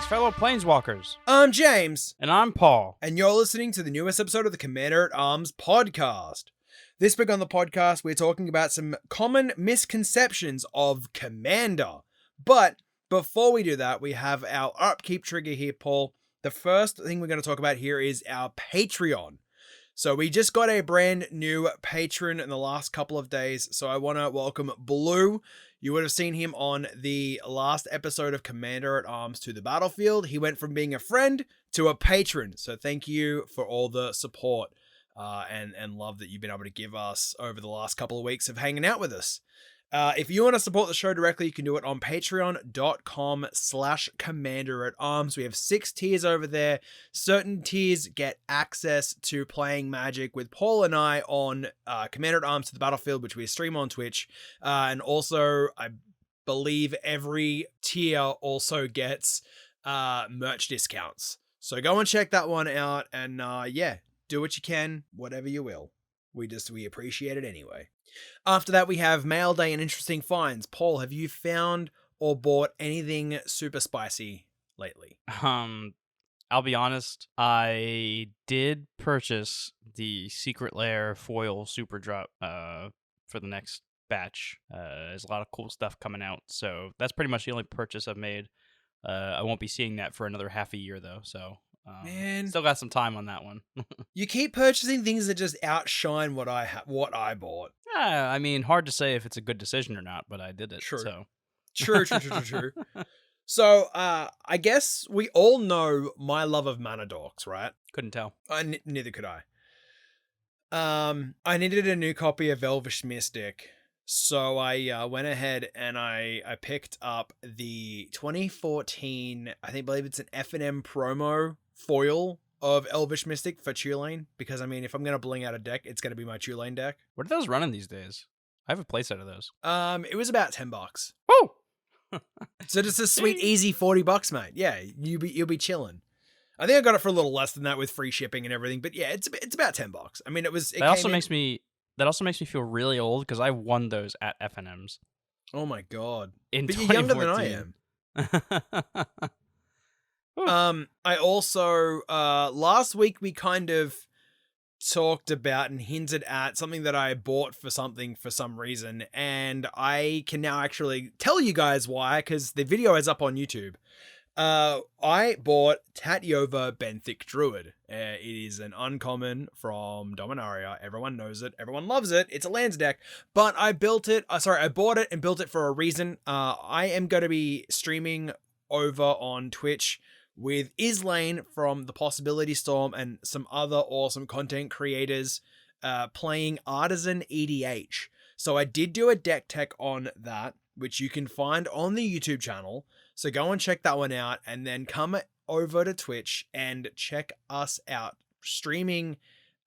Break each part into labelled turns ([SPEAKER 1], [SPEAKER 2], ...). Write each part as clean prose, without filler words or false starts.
[SPEAKER 1] fellow Planeswalkers.
[SPEAKER 2] I'm James.
[SPEAKER 1] And I'm Paul.
[SPEAKER 2] And you're listening to the newest episode of the Commander-at-Arms podcast. This week on the podcast, we're talking about some common misconceptions of Commander. But before we do that, we have our upkeep trigger here, Paul. The first thing we're going to talk about here is our Patreon. So we just got a brand new patron in the last couple of days. So I want to welcome Blue. You would have seen him on the last episode of Commander at Arms to the Battlefield. He went from being a friend to a patron. So thank you for all the support and love that you've been able to give us over the last couple of weeks of hanging out with us. If you want to support the show directly, you can do it on patreon.com/commanderatarms. We have 6 tiers over there. Certain tiers get access to playing Magic with Paul and I on Commander at Arms to the Battlefield, which we stream on Twitch. And also, I believe every tier also gets merch discounts. So go and check that one out. And do what you can, whatever you will. We appreciate it anyway. After that, we have Mail Day and Interesting Finds. Paul, have you found or bought anything super spicy lately?
[SPEAKER 1] I'll be honest, I did purchase the Secret Lair foil super drop for the next batch. There's a lot of cool stuff coming out, so that's pretty much the only purchase I've made. I won't be seeing that for another half a year, though, so... Man, still got some time on that one.
[SPEAKER 2] You keep purchasing things that just outshine what I bought.
[SPEAKER 1] I mean, hard to say if it's a good decision or not, but I did it.
[SPEAKER 2] True.
[SPEAKER 1] So.
[SPEAKER 2] True. So, I guess we all know my love of mana dorks, right?
[SPEAKER 1] Couldn't tell.
[SPEAKER 2] Neither could I. I needed a new copy of Elvish Mystic, so I went ahead and I picked up the 2014, I believe it's an F&M promo foil of Elvish Mystic for Tulane, because I mean, if I'm going to bling out a deck, it's going to be my Tulane deck.
[SPEAKER 1] What are those running these days? I have a playset of those.
[SPEAKER 2] It was about $10.
[SPEAKER 1] Woo!
[SPEAKER 2] So just a sweet, easy $40, mate. Yeah, you'll be chilling. I think I got it for a little less than that with free shipping and everything, but yeah, it's about $10. I mean, that also makes me feel really old because I won those at F&M's. Oh my god!
[SPEAKER 1] But
[SPEAKER 2] you're younger than I am. I also, last week we kind of talked about and hinted at something that I bought for some reason, and I can now actually tell you guys why, because the video is up on YouTube. I bought Tatyova Benthic Druid. It is an uncommon from Dominaria. Everyone knows it. Everyone loves it. It's a lands deck, but I bought it and built it for a reason. I am going to be streaming over on Twitch with Islane from the Possibility Storm and some other awesome content creators playing Artisan EDH. So I did do a deck tech on that, which you can find on the YouTube channel. So go and check that one out, and then come over to Twitch and check us out streaming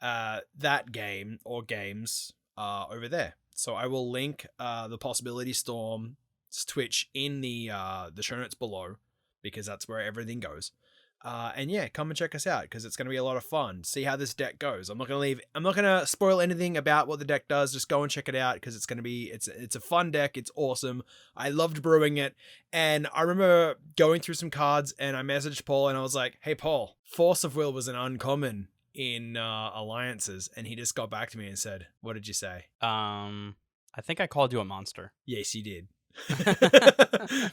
[SPEAKER 2] that game or games over there. So I will link the Possibility Storm's Twitch in the show notes below, because that's where everything goes. And yeah, come and check us out, because it's going to be a lot of fun. See how this deck goes. I'm not going to spoil anything about what the deck does. Just go and check it out, because it's a fun deck. It's awesome. I loved brewing it. And I remember going through some cards, and I messaged Paul and I was like, "Hey Paul, Force of Will was an uncommon in alliances." And he just got back to me and said, "What did you say?"
[SPEAKER 1] I think I called you a monster.
[SPEAKER 2] Yes, you did.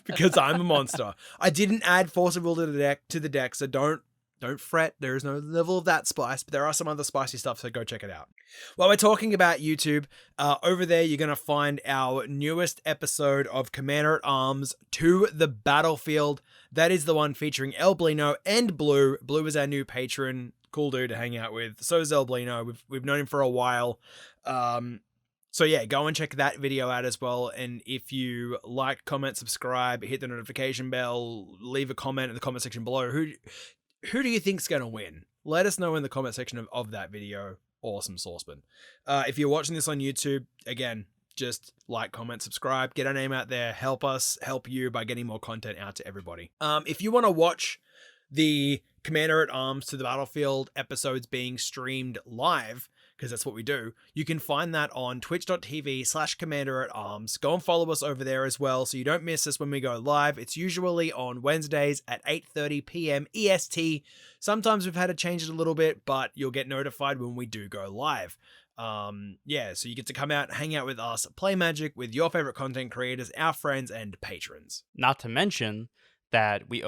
[SPEAKER 2] Because I'm a monster. I didn't add Force of Will to the deck, so don't fret. There is no level of that spice, but there are some other spicy stuff, so go check it out. While we're talking about YouTube, over there you're going to find our newest episode of Commander at Arms to the Battlefield. That is the one featuring Elblino and Blue. Blue is our new patron. Cool dude to hang out with. So is Elblino. We've known him for a while. So yeah, go and check that video out as well. And if you like, comment, subscribe, hit the notification bell, leave a comment in the comment section below. Who do you think's going to win? Let us know in the comment section of that video. Awesome saucepan. If you're watching this on YouTube, again, just like, comment, subscribe, get our name out there, help us help you by getting more content out to everybody. If you want to watch the Commander at Arms to the Battlefield episodes being streamed live, because that's what we do, you can find that on twitch.tv/commanderatarms. Go and follow us over there as well so you don't miss us when we go live. It's usually on Wednesdays at 8:30 p.m. EST. Sometimes we've had to change it a little bit, but you'll get notified when we do go live. So you get to come out, hang out with us, play Magic with your favorite content creators, our friends, and patrons.
[SPEAKER 1] Not to mention that we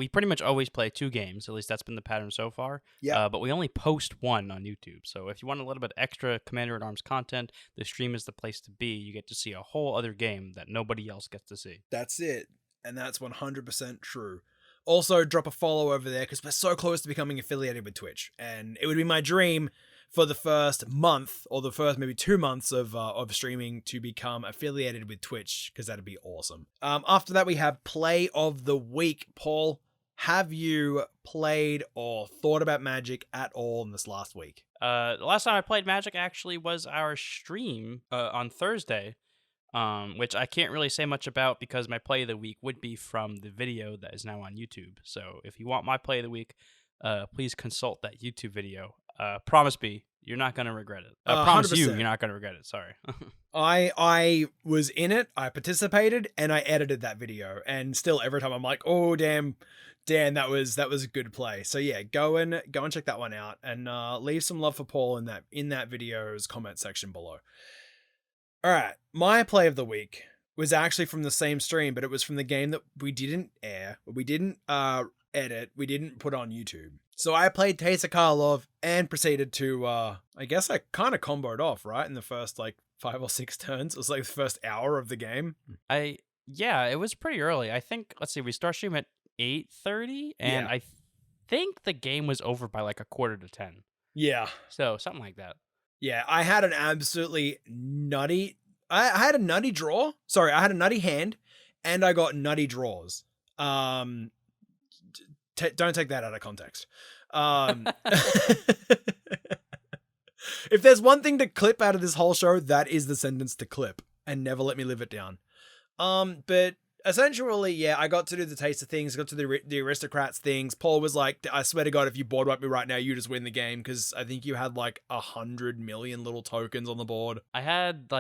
[SPEAKER 1] pretty much always play 2 games. At least that's been the pattern so far.
[SPEAKER 2] Yeah.
[SPEAKER 1] But we only post 1 on YouTube. So if you want a little bit extra Commander at Arms content, the stream is the place to be. You get to see a whole other game that nobody else gets to see.
[SPEAKER 2] That's it. And that's 100% true. Also, drop a follow over there because we're so close to becoming affiliated with Twitch. And it would be my dream for the first month or the first maybe 2 months of streaming to become affiliated with Twitch, because that'd be awesome. After that, we have Play of the Week. Paul, have you played or thought about Magic at all in this last week?
[SPEAKER 1] The last time I played Magic actually was our stream on Thursday, which I can't really say much about because my Play of the Week would be from the video that is now on YouTube. So if you want my Play of the Week, please consult that YouTube video. Promise me, you're not going to regret it. Promise
[SPEAKER 2] 100%.
[SPEAKER 1] you're not going to regret it. Sorry.
[SPEAKER 2] I was in it, I participated, and I edited that video. And still, every time I'm like, oh, damn, that was a good play. So yeah, go and check that one out, and leave some love for Paul in that video's comment section below. All right, my play of the week was actually from the same stream, but it was from the game that we didn't air, we didn't edit, we didn't put on YouTube. So I played Taste of Karlov and proceeded to, I guess I kind of comboed off, right? In the first, 5 or 6 turns. It was the first hour of the game.
[SPEAKER 1] Yeah, it was pretty early. I think, let's see, we start stream at 8:30, and I think the game was over by 9:45.
[SPEAKER 2] Yeah.
[SPEAKER 1] So, something like that.
[SPEAKER 2] Yeah, I had an absolutely nutty... I had a nutty draw. Sorry, I had a nutty hand, and I got nutty draws. Don't take that out of context. If there's one thing to clip out of this whole show, that is the sentence to clip, and never let me live it down. But essentially, yeah, I got to do the taster things, got to the aristocrats things. Paul was like, I swear to God, if you board wipe me right now, you just win the game, because I think you had 100 million little tokens on the board.
[SPEAKER 1] I had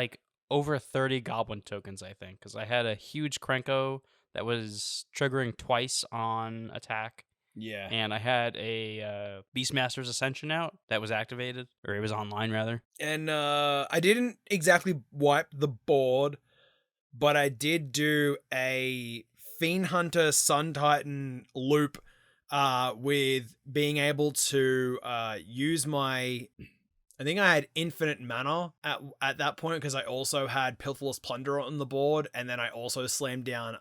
[SPEAKER 1] over 30 goblin tokens, I think, because I had a huge Krenko that was triggering twice on attack.
[SPEAKER 2] Yeah.
[SPEAKER 1] And I had a Beastmaster's Ascension out that was activated, or it was online rather.
[SPEAKER 2] And I didn't exactly wipe the board, but I did do a Fiend Hunter Sun Titan loop with being able to use my... I think I had infinite mana at that point, because I also had Pilferless Plunder on the board, and then I also slammed down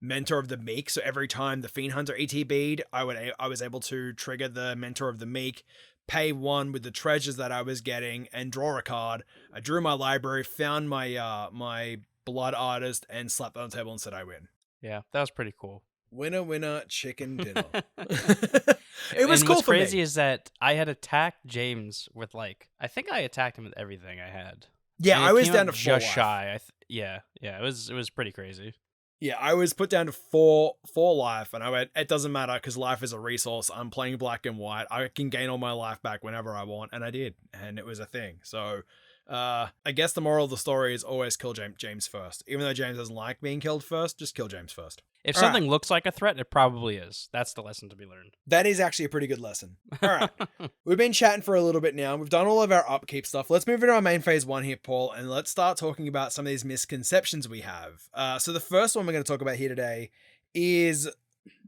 [SPEAKER 2] Mentor of the Meek. So every time the Fiend Hunter ETB'd, I was able to trigger the Mentor of the Meek, pay 1 with the treasures that I was getting, and draw a card. I drew my library, found my my Blood Artist, and slapped it on the table and said I win.
[SPEAKER 1] Yeah, that was pretty cool.
[SPEAKER 2] Winner, winner, chicken dinner. It was cool
[SPEAKER 1] what's
[SPEAKER 2] for me.
[SPEAKER 1] crazy is that I had attacked James with I think I attacked him with everything I had.
[SPEAKER 2] Yeah,
[SPEAKER 1] And it
[SPEAKER 2] I was
[SPEAKER 1] came
[SPEAKER 2] down
[SPEAKER 1] out
[SPEAKER 2] to 4
[SPEAKER 1] just
[SPEAKER 2] life.
[SPEAKER 1] shy. Yeah, it was pretty crazy.
[SPEAKER 2] Yeah, I was put down to 4 life, and I went, it doesn't matter because life is a resource. I'm playing black and white. I can gain all my life back whenever I want, and I did, and it was a thing. So, I guess the moral of the story is always kill James first. Even though James doesn't like being killed first, just kill James first.
[SPEAKER 1] If
[SPEAKER 2] All
[SPEAKER 1] something
[SPEAKER 2] right.
[SPEAKER 1] looks like a threat, it probably is. That's the lesson to be learned.
[SPEAKER 2] That is actually a pretty good lesson. All right. We've been chatting for a little bit now. We've done all of our upkeep stuff. Let's move into our main phase 1 here, Paul, and let's start talking about some of these misconceptions we have. So the first one we're going to talk about here today is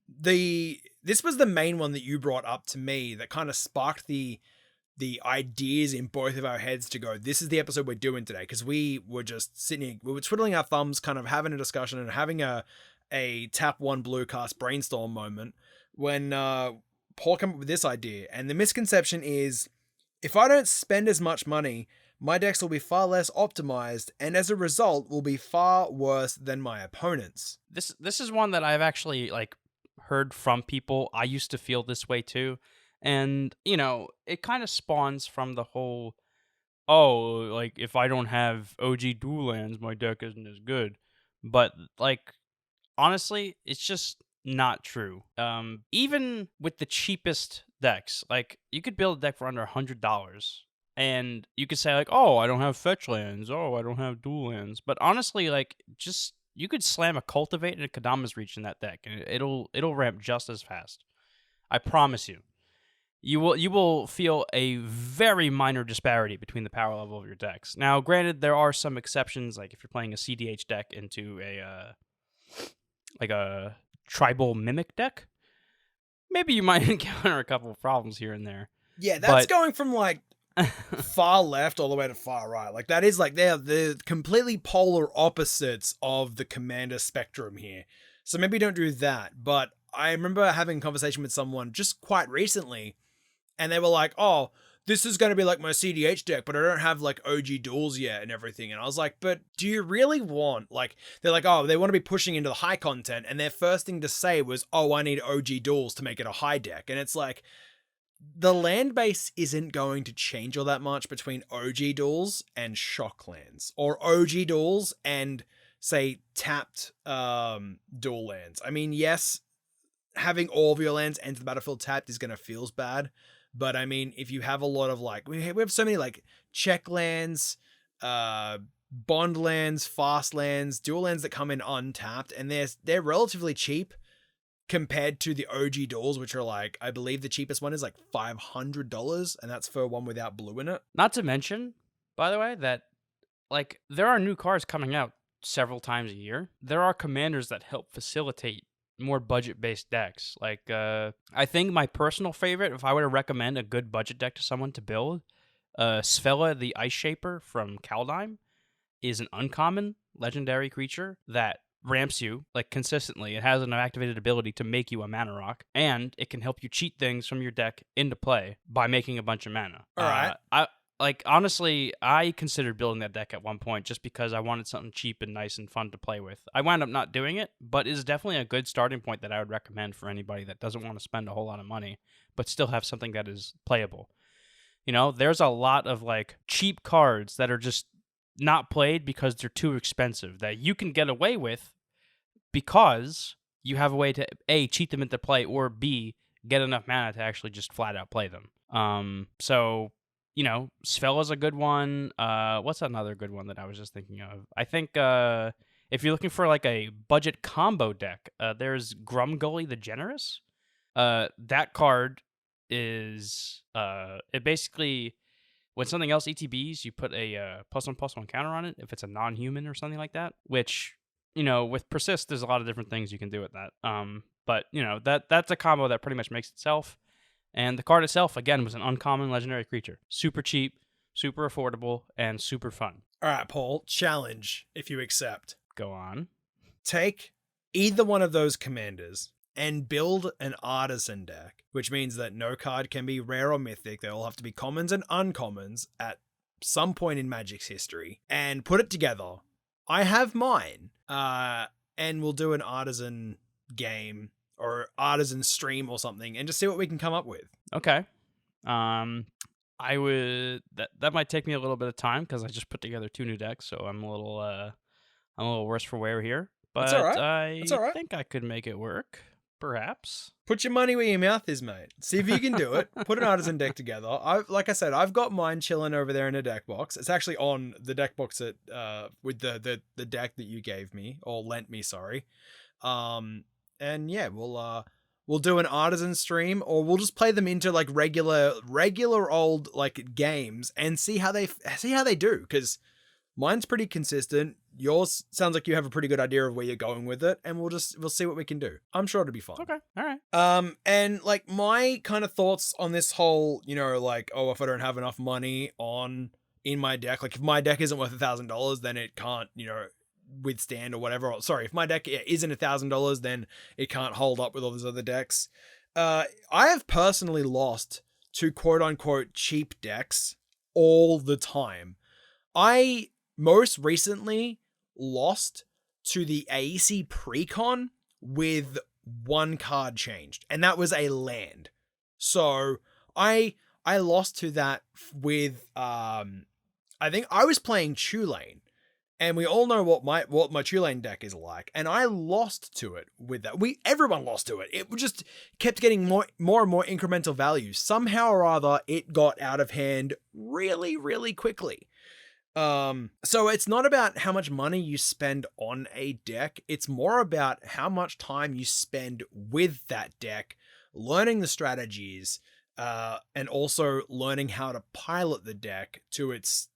[SPEAKER 2] this was the main one that you brought up to me that kind of sparked the ideas in both of our heads to go, this is the episode we're doing today, because we were just sitting, we were twiddling our thumbs, kind of having a discussion and having a tap 1 blue cast brainstorm moment when Paul came up with this idea. And the misconception is, if I don't spend as much money, my decks will be far less optimized, and as a result will be far worse than my opponents.
[SPEAKER 1] This is one that I've actually heard from people. I used to feel this way too. And, it kind of spawns from the whole, if I don't have OG dual lands, my deck isn't as good. But, honestly, it's just not true. Even with the cheapest decks, you could build a deck for under $100 And you could say like, "Oh, I don't have fetch lands. Oh, I don't have dual lands." But honestly, like, just you could slam a Cultivate and a Kadama's Reach in that deck, and it'll ramp just as fast. I promise you. You will feel a very minor disparity between the power level of your decks. Now, granted, there are some exceptions, like if you're playing a CDH deck into a tribal mimic deck, maybe you might encounter a couple of problems here and there.
[SPEAKER 2] Yeah, that's
[SPEAKER 1] But
[SPEAKER 2] going from like far left all the way to far right. Like that is like they're the completely polar opposites of the commander spectrum here. So maybe don't do that. But I remember having a conversation with someone just quite recently, and they were like, "Oh, this is going to be like my CDH deck, but I don't have like OG duels yet and everything." And I was like, "But do you really want like?" They're like, "Oh, they want to be pushing into the high content," and their first thing to say was, "Oh, I need OG duels to make it a high deck." And it's like, the land base isn't going to change all that much between OG duels and shock lands, or OG duels and say tapped dual lands. I mean, yes, having all of your lands enter the battlefield tapped is going to feel bad, but I mean, if you have a lot of like, we have so many like check lands, bond lands, fast lands, dual lands that come in untapped, and they're relatively cheap compared to the OG duels, which are like, I believe the cheapest one is like $500, and that's for one without blue in it.
[SPEAKER 1] not to mention, by the way, that like there are new cards coming out several times a year. There are commanders that help facilitate more budget-based decks. Like I think my personal favorite, if I were to recommend a good budget deck to someone to build, Svella the Ice Shaper from Kaldheim is an uncommon legendary creature that ramps you like consistently. It has an activated ability to make you a mana rock, and it can help you cheat things from your deck into play by making a bunch of mana.
[SPEAKER 2] All right.
[SPEAKER 1] Honestly, I considered building that deck at one point just because I wanted something cheap and nice and fun to play with. I wound up not doing it, but it's definitely a good starting point that I would recommend for anybody that doesn't want to spend a whole lot of money, but still have something that is playable. You know, there's a lot of like cheap cards that are just not played because they're too expensive that you can get away with because you have a way to A, cheat them into play, or B, get enough mana to actually just flat out play them. So, you know, Svella's a good one. What's another good one that I was just thinking of? I think if you're looking for like a budget combo deck, there's Grumgully the Generous. That card is it basically, when something else ETBs, you put a +1/+1 counter on it if it's a non-human or something like that, which, you know, with Persist, there's a lot of different things you can do with that. But, you know, that's a combo that pretty much makes itself. And the card itself, again, was an uncommon legendary creature. Super cheap, super affordable, and super fun.
[SPEAKER 2] All right, Paul, challenge if you accept.
[SPEAKER 1] Go on.
[SPEAKER 2] Take either one of those commanders and build an artisan deck, which means that no card can be rare or mythic. They all have to be commons and uncommons at some point in Magic's history, and put it together. I have mine, and we'll do an artisan game or artisan stream or something and just see what we can come up with.
[SPEAKER 1] Okay. I would that might take me a little bit of time because I just put together 2 new decks, so I'm a little worse for wear here. But
[SPEAKER 2] That's all right.
[SPEAKER 1] I
[SPEAKER 2] That's all right.
[SPEAKER 1] think I could make it work, perhaps.
[SPEAKER 2] Put your money where your mouth is, mate. See if you can do it. Put an artisan deck together. Like I said, I've got mine chilling over there in a deck box. It's actually on the deck box that with the deck that you gave me, or lent me, sorry. And yeah, we'll do an artisan stream, or we'll just play them into like regular old like games and see how they do, because mine's pretty consistent. Yours sounds like you have a pretty good idea of where you're going with it, and we'll see what we can do. I'm sure it'll be fun.
[SPEAKER 1] Okay, all right.
[SPEAKER 2] And like my kind of thoughts on this whole, you know, like, oh, if I don't have enough money in my deck, like if my deck isn't worth $1,000, then it can't, you know, withstand or whatever. Sorry, if my deck isn't $1,000, then it can't hold up with all those other decks. I have personally lost to quote unquote cheap decks all the time. I most recently lost to the AEC Precon with 1 card changed, and that was a land. So I lost to that with I think I was playing Tulane, And we all know what my two-lane deck is like, and I lost to it with that. Everyone lost to it. It just kept getting more and more incremental value. Somehow or other, it got out of hand really, really quickly. So it's not about how much money you spend on a deck. It's more about how much time you spend with that deck, learning the strategies, and also learning how to pilot the deck to its,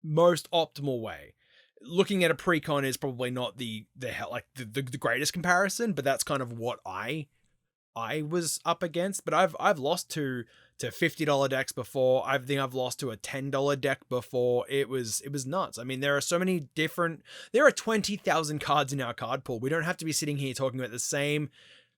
[SPEAKER 2] most optimal way. Looking at a precon is probably not the greatest comparison, but that's kind of what I was up against. But I've lost to $50 decks before. I think I've lost to a $10 deck before. It was nuts. I mean, there are 20,000 cards in our card pool. We don't have to be sitting here talking about the same,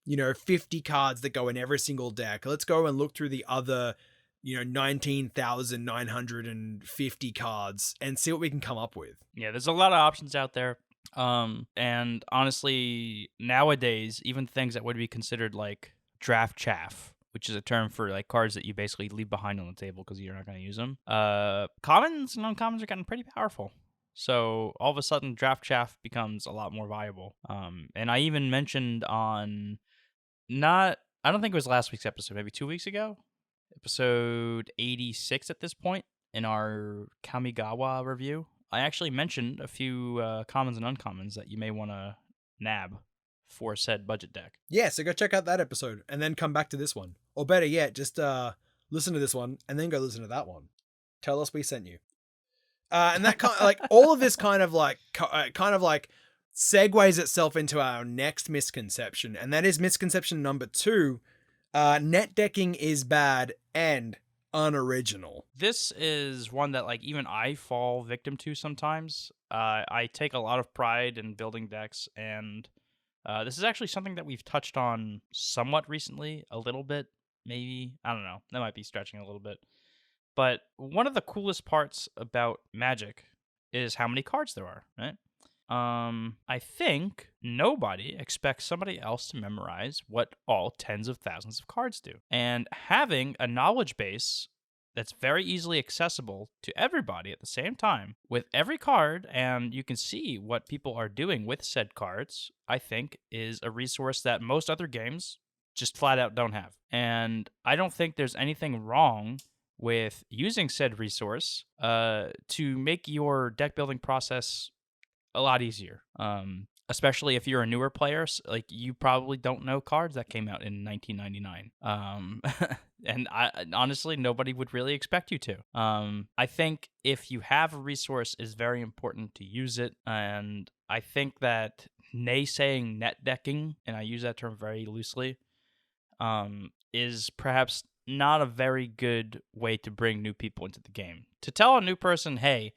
[SPEAKER 2] 50 cards that go in every single deck. Let's go and look through the other, 19,950 cards and see what we can come up with.
[SPEAKER 1] Yeah, there's a lot of options out there. And honestly, nowadays, even things that would be considered like draft chaff, which is a term for like cards that you basically leave behind on the table because you're not going to use them. Commons and uncommons are getting pretty powerful. So all of a sudden, draft chaff becomes a lot more viable. And I even mentioned I don't think it was last week's episode, maybe 2 weeks ago, episode 86 at this point in our Kamigawa review. I actually mentioned a few commons and uncommons that you may want to nab for said budget deck.
[SPEAKER 2] Yeah, so go check out that episode and then come back to this one. Or better yet, just listen to this one and then go listen to that one. Tell us we sent you. And that all of this kind of like segues itself into our next misconception, and that is misconception number 2. Net decking is bad and unoriginal.
[SPEAKER 1] This is one that like even I fall victim to sometimes. I take a lot of pride in building decks, and this is actually something that we've touched on somewhat recently, a little bit, maybe. I don't know. That might be stretching a little bit. But one of the coolest parts about Magic is how many cards there are, right? I think nobody expects somebody else to memorize what all tens of thousands of cards do. And having a knowledge base that's very easily accessible to everybody at the same time with every card, and you can see what people are doing with said cards, I think is a resource that most other games just flat out don't have. And I don't think there's anything wrong with using said resource to make your deck building process a lot easier. Especially if you're a newer player, like you probably don't know cards that came out in 1999. And honestly, nobody would really expect you to. I think if you have a resource, it's very important to use it. And I think that naysaying net decking, and I use that term very loosely, is perhaps not a very good way to bring new people into the game. To tell a new person, hey,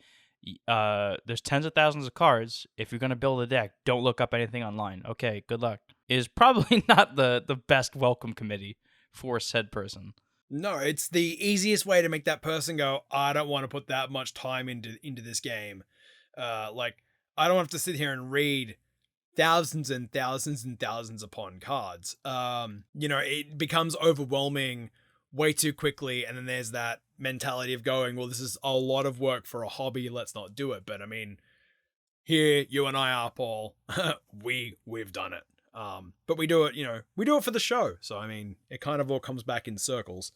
[SPEAKER 1] there's tens of thousands of cards. If you're going to build a deck, don't look up anything online. Okay, good luck. Is probably not the best welcome committee for said person.
[SPEAKER 2] No, it's the easiest way to make that person go, I don't want to put that much time into this game. I don't have to sit here and read thousands and thousands and thousands upon cards. It becomes overwhelming way too quickly, and then there's that mentality of going, well, this is a lot of work for a hobby, let's not do it. But I mean, here you and I are, Paul. we've done it. But we do it, we do it for the show. So I mean, it kind of all comes back in circles.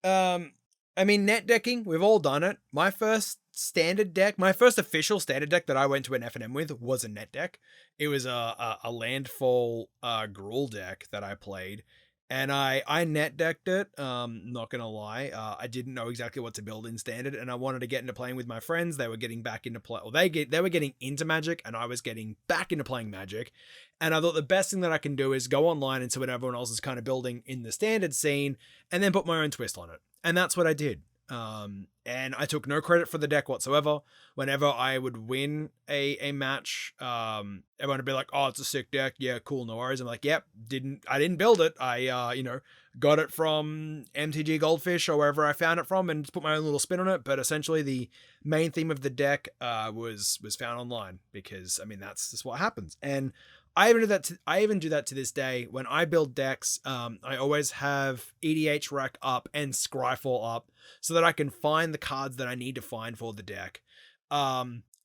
[SPEAKER 2] Net decking, we've all done it. My first official standard deck that I went to an FNM with was a net deck. It was a landfall Gruul deck that I played. And I net decked it. Not gonna lie, I didn't know exactly what to build in standard, and I wanted to get into playing with my friends. They were getting back into play, or they were getting into Magic, and I was getting back into playing Magic. And I thought the best thing that I can do is go online and see what everyone else is kind of building in the standard scene, and then put my own twist on it. And that's what I did. And I took no credit for the deck whatsoever. Whenever I would win a match, everyone would be like, oh, it's a sick deck. Yeah, cool, no worries. I'm like, yep, I didn't build it. I, got it from MTG Goldfish or wherever I found it from and just put my own little spin on it. But essentially the main theme of the deck, was found online because, that's just what happens. And I even do that to this day. When I build decks, I always have EDH Rec up and Scryfall up so that I can find the cards that I need to find for the deck.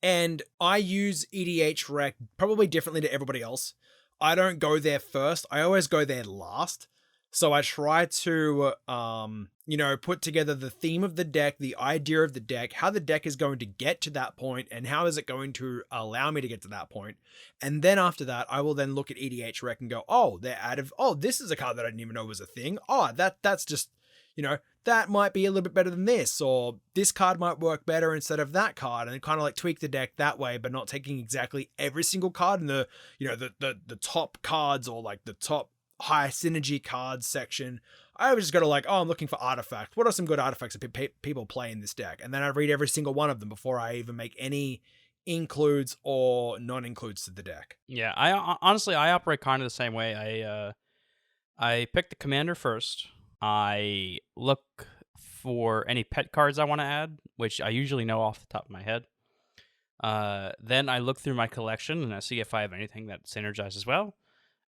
[SPEAKER 2] And I use EDH Rec probably differently to everybody else. I don't go there first. I always go there last. So I try to, put together the theme of the deck, the idea of the deck, how the deck is going to get to that point, and how is it going to allow me to get to that point. And then after that, I will then look at EDH Rec and go, oh, they're out of, oh, this is a card that I didn't even know was a thing. Oh, that's just, that might be a little bit better than this, or this card might work better instead of that card, and kind of like tweak the deck that way, but not taking exactly every single card in the, the top cards or like the top high synergy cards section. I was just got to like, oh, I'm looking for artifacts. What are some good artifacts that people play in this deck? And then I read every single one of them before I even make any includes or non-includes to the deck.
[SPEAKER 1] Yeah, I honestly I operate kind of the same way. I pick the commander first. I look for any pet cards I want to add, which I usually know off the top of my head. Then I look through my collection and I see if I have anything that synergizes well.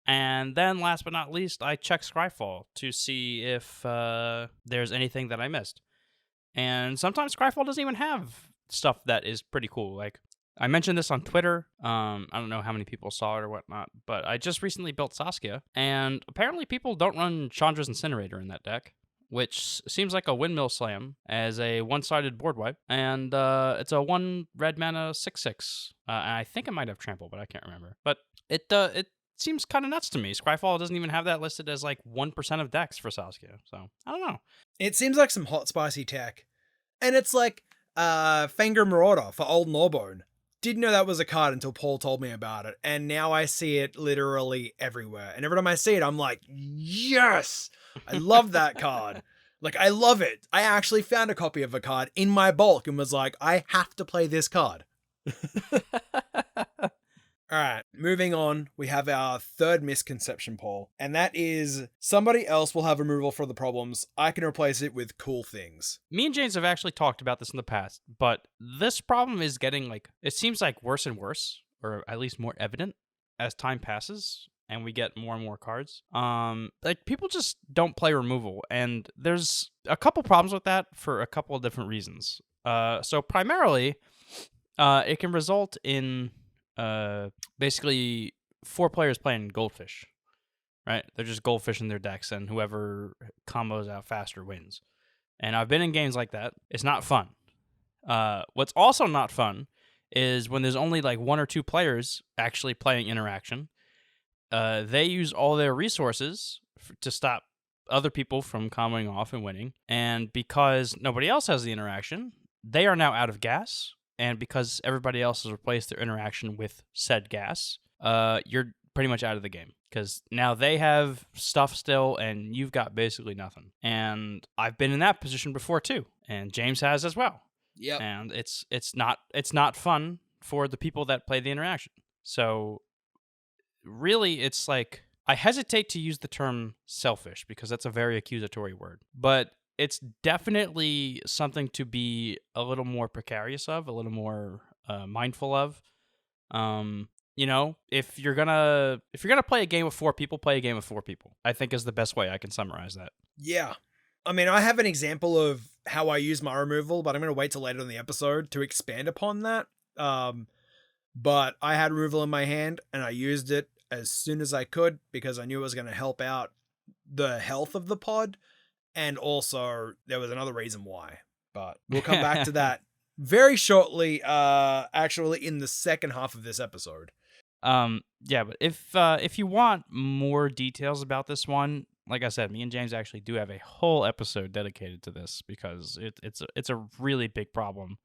[SPEAKER 1] And then, last but not least, I check Scryfall to see if there's anything that I missed. And sometimes Scryfall doesn't even have stuff that is pretty cool. Like, I mentioned this on Twitter. I don't know how many people saw it or whatnot, but I just recently built Saskia, and apparently people don't run Chandra's Incinerator in that deck, which seems like a windmill slam as a one-sided board wipe. And it's a 1 red mana 6/6. And I think it might have trample, but I can't remember. But it seems kind of nuts to me. Scryfall doesn't even have that listed as like 1% of decks for Saskia. So, I don't know.
[SPEAKER 2] It seems like some hot spicy tech. And it's like Fenrir Marauder for Old Norbone. Didn't know that was a card until Paul told me about it. And now I see it literally everywhere. And every time I see it, I'm like, yes! I love that card. Like, I love it. I actually found a copy of a card in my bulk and was like, I have to play this card. All right, moving on, we have our third misconception, Paul, and that is somebody else will have removal for the problems. I can replace it with cool things.
[SPEAKER 1] Me and James have actually talked about this in the past, but this problem is getting it seems like worse and worse, or at least more evident as time passes and we get more and more cards. People just don't play removal, and there's a couple problems with that for a couple of different reasons. So primarily, it can result in basically 4 players playing goldfish, right? They're just goldfish in their decks, and whoever combos out faster wins. And I've been in games like that. It's not fun. What's also not fun is when there's only like 1 or 2 players actually playing interaction. They use all their resources to stop other people from comboing off and winning. And because nobody else has the interaction, they are now out of gas. And because everybody else has replaced their interaction with said gas, you're pretty much out of the game. Because now they have stuff still, and you've got basically nothing. And I've been in that position before too, and James has as well.
[SPEAKER 2] Yep.
[SPEAKER 1] And it's not fun for the people that play the interaction. So really, it's like, I hesitate to use the term selfish because that's a very accusatory word, but it's definitely something to be a little more precarious of, a little more mindful of. If you're gonna play a game of 4 people, play a game of 4 people, I think is the best way I can summarize that.
[SPEAKER 2] Yeah. I mean, I have an example of how I use my removal, but I'm going to wait till later in the episode to expand upon that. But I had removal in my hand, and I used it as soon as I could because I knew it was going to help out the health of the pod. And also, there was another reason why. But we'll come back to that very shortly, actually in the second half of this episode.
[SPEAKER 1] Yeah, but if you want more details about this one, like I said, me and James actually do have a whole episode dedicated to this because it's a really big problem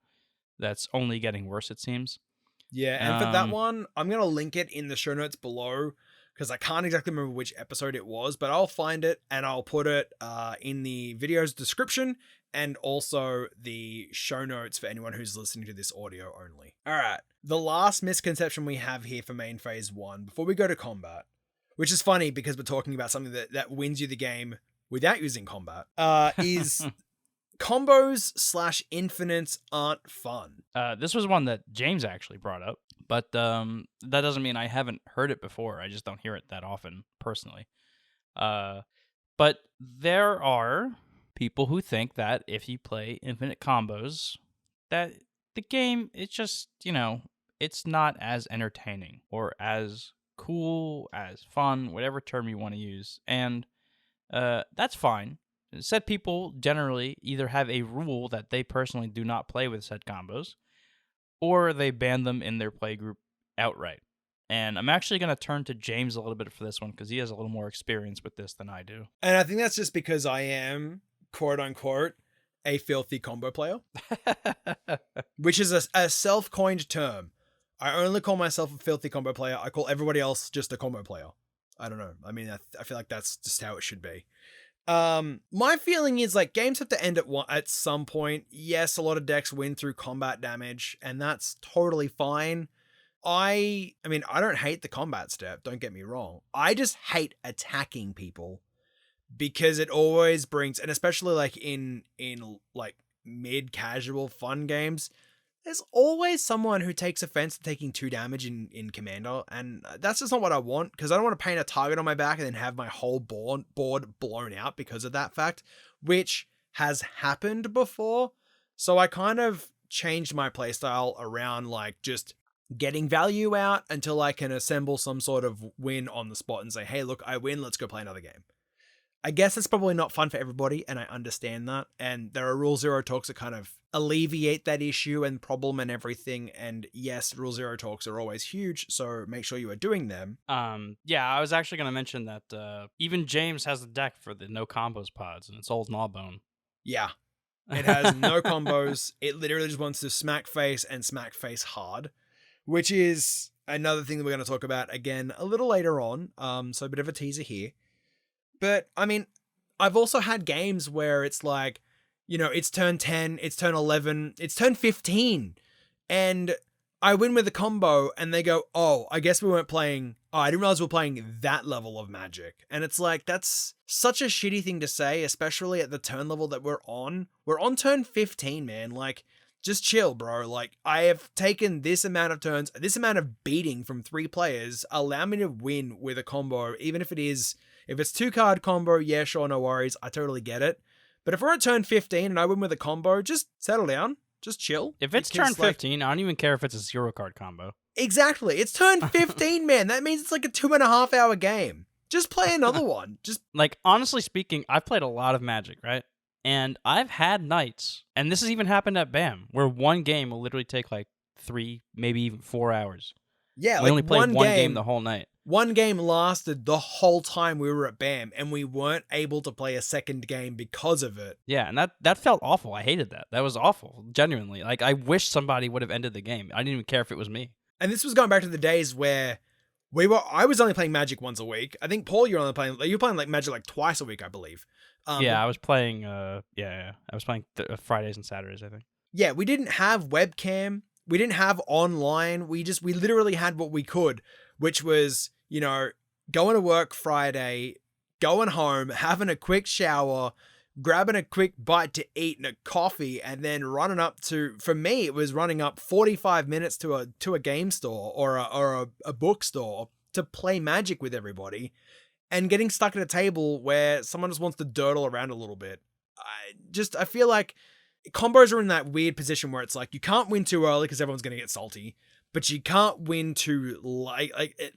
[SPEAKER 1] that's only getting worse, it seems.
[SPEAKER 2] Yeah, and for that one, I'm going to link it in the show notes below because I can't exactly remember which episode it was, but I'll find it and I'll put it in the video's description and also the show notes for anyone who's listening to this audio only. All right, the last misconception we have here for main phase 1 before we go to combat, which is funny because we're talking about something that wins you the game without using combat, is combos / infinites aren't fun.
[SPEAKER 1] This was one that James actually brought up, but that doesn't mean I haven't heard it before. I just don't hear it that often, personally. But there are people who think that if you play infinite combos, that the game, it's just, it's not as entertaining or as cool, as fun, whatever term you want to use. And that's fine. Said people generally either have a rule that they personally do not play with said combos, or they ban them in their playgroup outright. And I'm actually going to turn to James a little bit for this one because he has a little more experience with this than I do.
[SPEAKER 2] And I think that's just because I am, quote unquote, a filthy combo player, which is a self-coined term. I only call myself a filthy combo player. I call everybody else just a combo player. I don't know. I mean, I feel like that's just how it should be. My feeling is like games have to end at some point. Yes, a lot of decks win through combat damage, and that's totally fine. I mean, I don't hate the combat step, don't get me wrong. I just hate attacking people because it always brings, and especially like in like mid-casual fun games, there's always someone who takes offense to taking 2 damage in Commander, and that's just not what I want, because I don't want to paint a target on my back and then have my whole board blown out because of that fact, which has happened before. So I kind of changed my playstyle around like just getting value out until I can assemble some sort of win on the spot and say, hey, look, I win, let's go play another game. I guess it's probably not fun for everybody, and I understand that. And there are Rule Zero talks that kind of alleviate that issue and problem and everything. And yes, Rule Zero talks are always huge, so make sure you are doing them.
[SPEAKER 1] Yeah, I was actually going to mention that even James has a deck for the no combos pods, and it's old Gnawbone.
[SPEAKER 2] Yeah. It has no combos. It literally just wants to smack face and smack face hard, which is another thing that we're going to talk about again a little later on. So a bit of a teaser here. But, I mean, I've also had games where it's like, it's turn 10, it's turn 11, it's turn 15, and I win with a combo, and they go, oh, I guess we weren't playing, I didn't realize we were playing that level of Magic. And it's like, that's such a shitty thing to say, especially at the turn level that we're on. We're on turn 15, man. Like, just chill, bro. Like, I have taken this amount of turns, this amount of beating from 3 players, allow me to win with a combo, even if it's 2-card combo, yeah, sure, no worries. I totally get it. But if we're at turn 15 and I win with a combo, just settle down. Just chill.
[SPEAKER 1] If it's turn 15, I don't even care if it's a 0-card combo.
[SPEAKER 2] Exactly. It's turn 15, man. That means it's like a 2.5 hour game. Just play another one. Just
[SPEAKER 1] like, honestly speaking, I've played a lot of Magic, right? And I've had nights, and this has even happened at BAM, where one game will literally take like 3, maybe even 4 hours.
[SPEAKER 2] Yeah,
[SPEAKER 1] we only played one game the whole night.
[SPEAKER 2] One game lasted the whole time we were at BAM, and we weren't able to play a second game because of it.
[SPEAKER 1] Yeah, and that felt awful. I hated that. That was awful, genuinely. Like, I wish somebody would have ended the game. I didn't even care if it was me.
[SPEAKER 2] And this was going back to the days where I was only playing Magic once a week. I think, Paul, you were playing like Magic like twice a week, I believe.
[SPEAKER 1] Yeah, I was playing, I was playing Fridays and Saturdays, I think.
[SPEAKER 2] Yeah, we didn't have webcam. We didn't have online. We literally had what we could, which was, going to work Friday, going home, having a quick shower, grabbing a quick bite to eat and a coffee, and then running up to, for me, it was running up 45 minutes to a game store or a bookstore to play Magic with everybody, and getting stuck at a table where someone just wants to durdle around a little bit. I feel like combos are in that weird position where it's like, you can't win too early because everyone's going to get salty, but you can't win too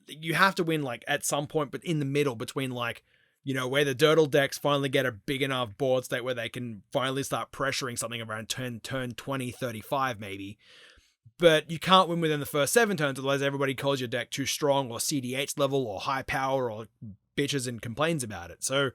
[SPEAKER 2] you have to win like at some point, but in the middle between like, where the Durdle decks finally get a big enough board state where they can finally start pressuring something around turn 20, 35 maybe. But you can't win within the first 7 turns, otherwise everybody calls your deck too strong or CDH level or high power or bitches and complains about it. So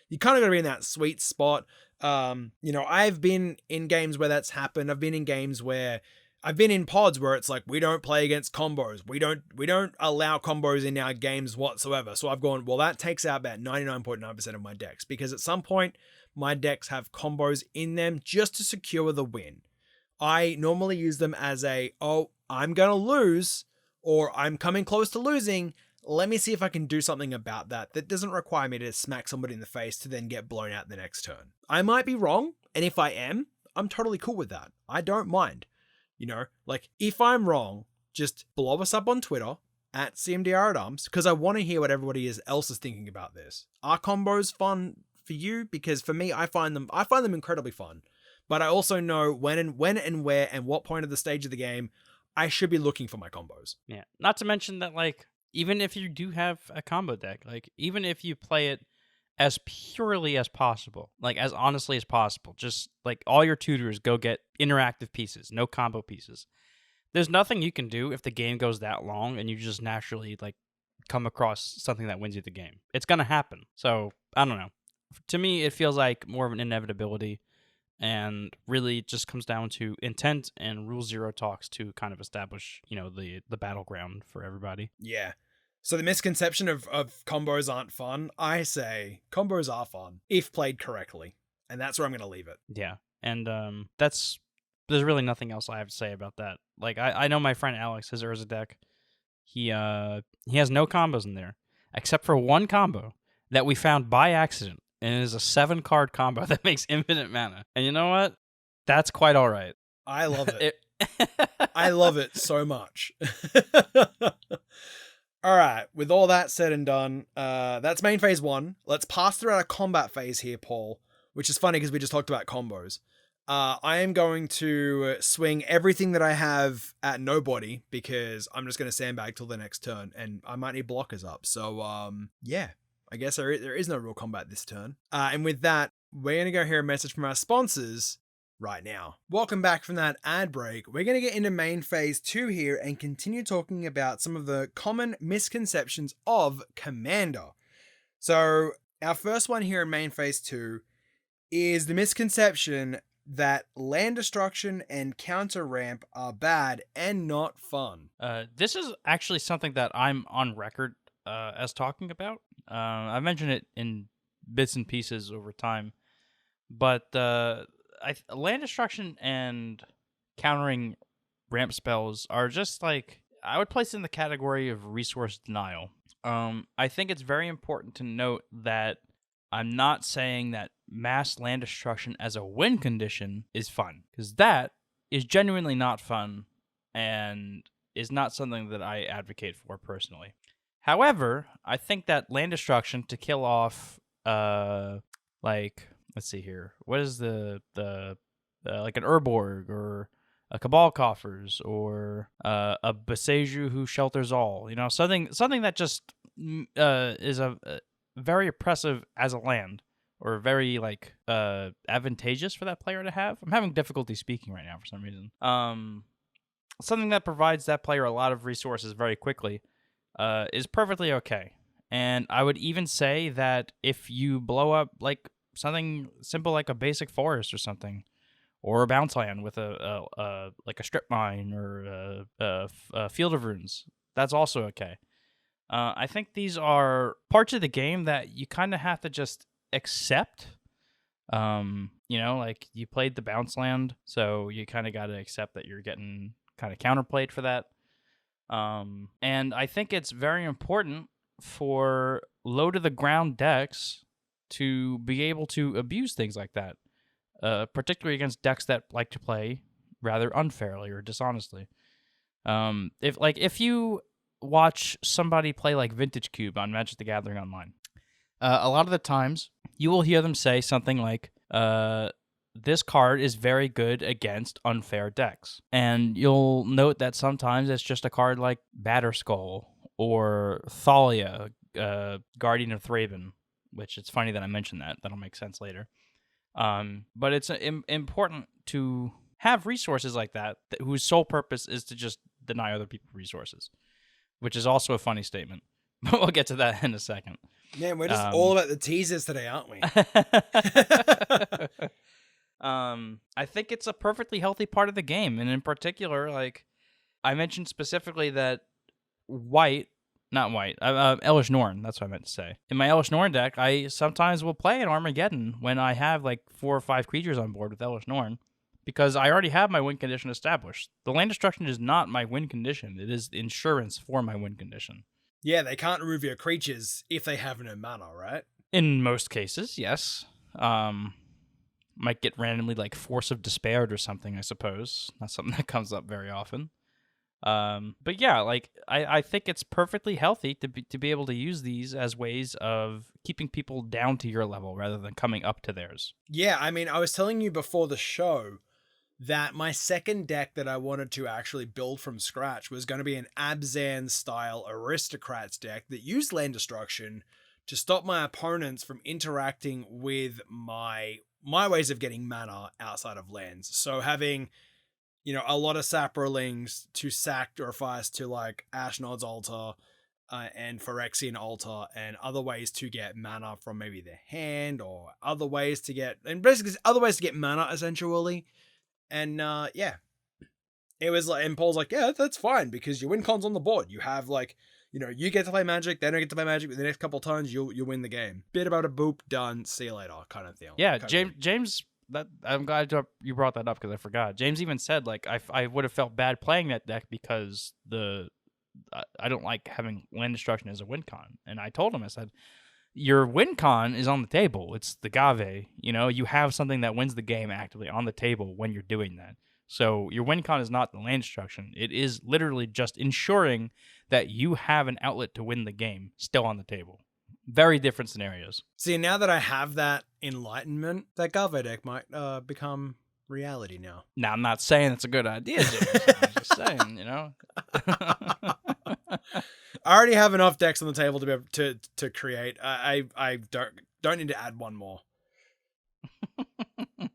[SPEAKER 2] you kind of got to be in that sweet spot. I've been in games where that's happened. I've been in games where I've been in pods where it's like, we don't play against combos. We don't allow combos in our games whatsoever. So I've gone, well, that takes out about 99.9% of my decks, because at some point my decks have combos in them just to secure the win. I normally use them as I'm going to lose, or I'm coming close to losing. Let me see if I can do something about that. That doesn't require me to smack somebody in the face to then get blown out the next turn. I might be wrong, and if I am, I'm totally cool with that. I don't mind. If I'm wrong, just blow us up on Twitter at CMDR@arms, because I want to hear what everybody else is thinking about this. Are combos fun for you? Because for me, I find them incredibly fun. but I also know when and where and what point of the stage of the game I should be looking for my combos.
[SPEAKER 1] Yeah. Not to mention that, like, even if you do have a combo deck, like, even if you play it as purely as possible, like, as honestly as possible, just, like, all your tutors go get interactive pieces, no combo pieces. There's nothing you can do if the game goes that long and you just naturally, like, come across something that wins you the game. It's going to happen. So, I don't know. To me, it feels like more of an inevitability, and really it just comes down to intent and Rule Zero talks to kind of establish, the battleground for everybody.
[SPEAKER 2] Yeah. So the misconception of combos aren't fun, I say combos are fun if played correctly. And that's where I'm going to leave it.
[SPEAKER 1] Yeah. And there's really nothing else I have to say about that. Like, I know my friend Alex, his Urza deck, he has no combos in there, except for one combo that we found by accident, and it is a 7-card combo that makes infinite mana. And you know what? That's quite all right.
[SPEAKER 2] I love it. I love it so much. All right, with all that said and done, that's main phase 1. Let's pass through our combat phase here, Paul, which is funny because we just talked about combos. I am going to swing everything that I have at nobody because I'm just going to sandbag till the next turn, and I might need blockers up. So, yeah, I guess there is no real combat this turn. And with that, we're going to go hear a message from our sponsors right now. Welcome back from that ad break. We're going to get into main phase 2 here and continue talking about some of the common misconceptions of Commander. So, our first one here in main phase 2 is the misconception that land destruction and counter ramp are bad and not fun.
[SPEAKER 1] This is actually something that I'm on record as talking about. I've mentioned it in bits and pieces over time, but land destruction and countering ramp spells are just like, I would place it in the category of resource denial. I think it's very important to note that I'm not saying that mass land destruction as a win condition is fun, because that is genuinely not fun and is not something that I advocate for personally. However, I think that land destruction to kill off, let's see here, what is the like an Urborg or a Cabal Coffers or a Boseiju who shelters all, something that just is a very oppressive as a land, or very advantageous for that player to have. I'm having difficulty speaking right now for some reason. Something that provides that player a lot of resources very quickly is perfectly okay. And I would even say that if you blow up like something simple like a basic forest or something, or a bounce land with a strip mine or a field of runes, that's also okay. I think these are parts of the game that you kind of have to just accept. Like you played the bounce land, so you kind of got to accept that you're getting kind of counterplayed for that. And I think it's very important for low to the ground decks to be able to abuse things like that, particularly against decks that like to play rather unfairly or dishonestly. If you watch somebody play like Vintage Cube on Magic the Gathering Online, a lot of the times you will hear them say something like, this card is very good against unfair decks. And you'll note that sometimes it's just a card like Batterskull or Thalia, Guardian of Thraben, which it's funny that I mentioned that. That'll make sense later. But it's important to have resources like that whose sole purpose is to just deny other people resources, which is also a funny statement. But we'll get to that in a second.
[SPEAKER 2] Man, we're just all about the teasers today, aren't we?
[SPEAKER 1] I think it's a perfectly healthy part of the game. And in particular, like I mentioned specifically that Elvish Norn, that's what I meant to say. In my Elvish Norn deck, I sometimes will play an Armageddon when I have like 4 or 5 creatures on board with Elvish Norn, because I already have my win condition established. The land destruction is not my win condition. It is insurance for my win condition.
[SPEAKER 2] Yeah, they can't remove your creatures if they have no mana, right?
[SPEAKER 1] In most cases, yes. Might get randomly like Force of Despair or something, I suppose. Not something that comes up very often. But yeah, like I think it's perfectly healthy to be able to use these as ways of keeping people down to your level rather than coming up to theirs.
[SPEAKER 2] Yeah, I mean, I was telling you before the show that my second deck that I wanted to actually build from scratch was going to be an Abzan style Aristocrats deck that used land destruction to stop my opponents from interacting with my ways of getting mana outside of lands. So having, you know, a lot of Saprolings to sacrifice to like Ashnod's Altar and Phyrexian Altar and other ways to get mana from maybe their hand or other ways to get, and basically other ways to get mana essentially. And yeah, it was like, and Paul's like, yeah, that's fine because your win con's on the board. You have like, you know, you get to play Magic, they don't get to play Magic. But the next couple of turns, you'll win the game. Bit about a boop, done, see you later, kind of thing.
[SPEAKER 1] Yeah, James. That I'm glad you brought that up because I forgot. James even said like I would have felt bad playing that deck because I don't like having land destruction as a win con, and I told him, I said, your win con is on the table. It's the Gave. You know, you have something that wins the game actively on the table when you're doing that. So your win con is not the land destruction. It is literally just ensuring that you have an outlet to win the game still on the table. Very different scenarios.
[SPEAKER 2] See, now that I have that enlightenment, that Gave deck might become reality now.
[SPEAKER 1] Now, I'm not saying it's a good idea, James. I'm just saying, you know.
[SPEAKER 2] I already have enough decks on the table to be able to create. I don't need to add one more.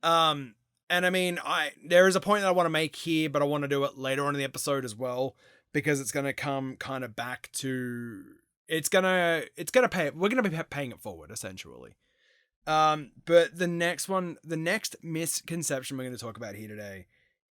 [SPEAKER 2] And I mean, there is a point that I want to make here, but I want to do it later on in the episode as well because it's going to come kind of back to it's gonna pay. We're gonna be paying it forward essentially. But the next misconception we're going to talk about here today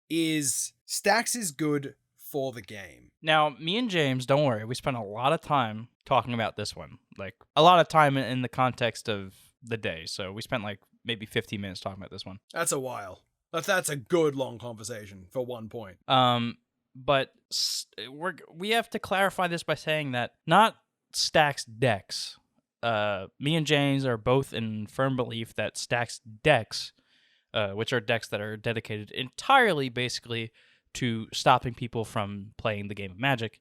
[SPEAKER 2] is stacks is good for the game.
[SPEAKER 1] Now, me and James, don't worry, we spent a lot of time talking about this one. Like, a lot of time in the context of the day. So we spent like maybe 15 minutes talking about this one.
[SPEAKER 2] That's a while. That's a good long conversation for one point.
[SPEAKER 1] But we have to clarify this by saying that not stacks decks. Me and James are both in firm belief that stacks decks, which are decks that are dedicated entirely basically to stopping people from playing the game of Magic,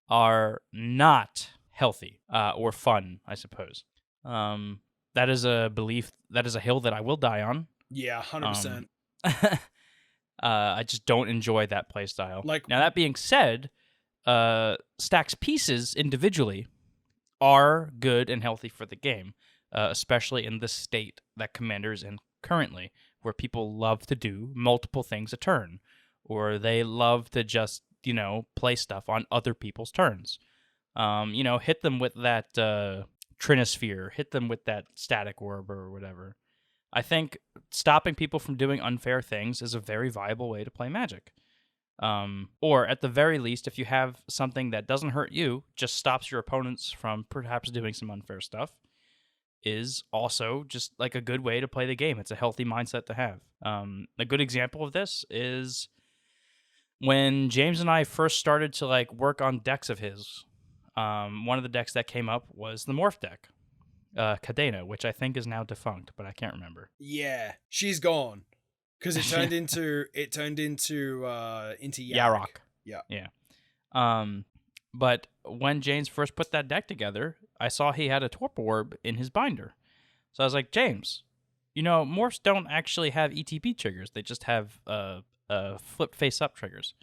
[SPEAKER 1] are not healthy or fun, I suppose. That is a belief, that is a hill that I will die on.
[SPEAKER 2] Yeah, 100%.
[SPEAKER 1] I just don't enjoy that play style.
[SPEAKER 2] Like,
[SPEAKER 1] now, that being said, stacks pieces individually are good and healthy for the game, especially in the state that Commander is in currently, where people love to do multiple things a turn, or they love to just, you know, play stuff on other people's turns. You know, hit them with that Trinosphere, hit them with that Static Orb or whatever. I think stopping people from doing unfair things is a very viable way to play Magic. Or at the very least, if you have something that doesn't hurt you, just stops your opponents from perhaps doing some unfair stuff, is also just like a good way to play the game. It's a healthy mindset to have. A good example of this is when James and I first started to like work on decks of his. One of the decks that came up was the Morph Deck, Cadena, which I think is now defunct, but I can't remember.
[SPEAKER 2] Yeah, she's gone because it turned into Yarok.
[SPEAKER 1] Yeah. But when James first put that deck together, I saw he had a Torpor Orb in his binder. So I was like, James, you know, Morphs don't actually have ETB triggers. They just have flip face up triggers.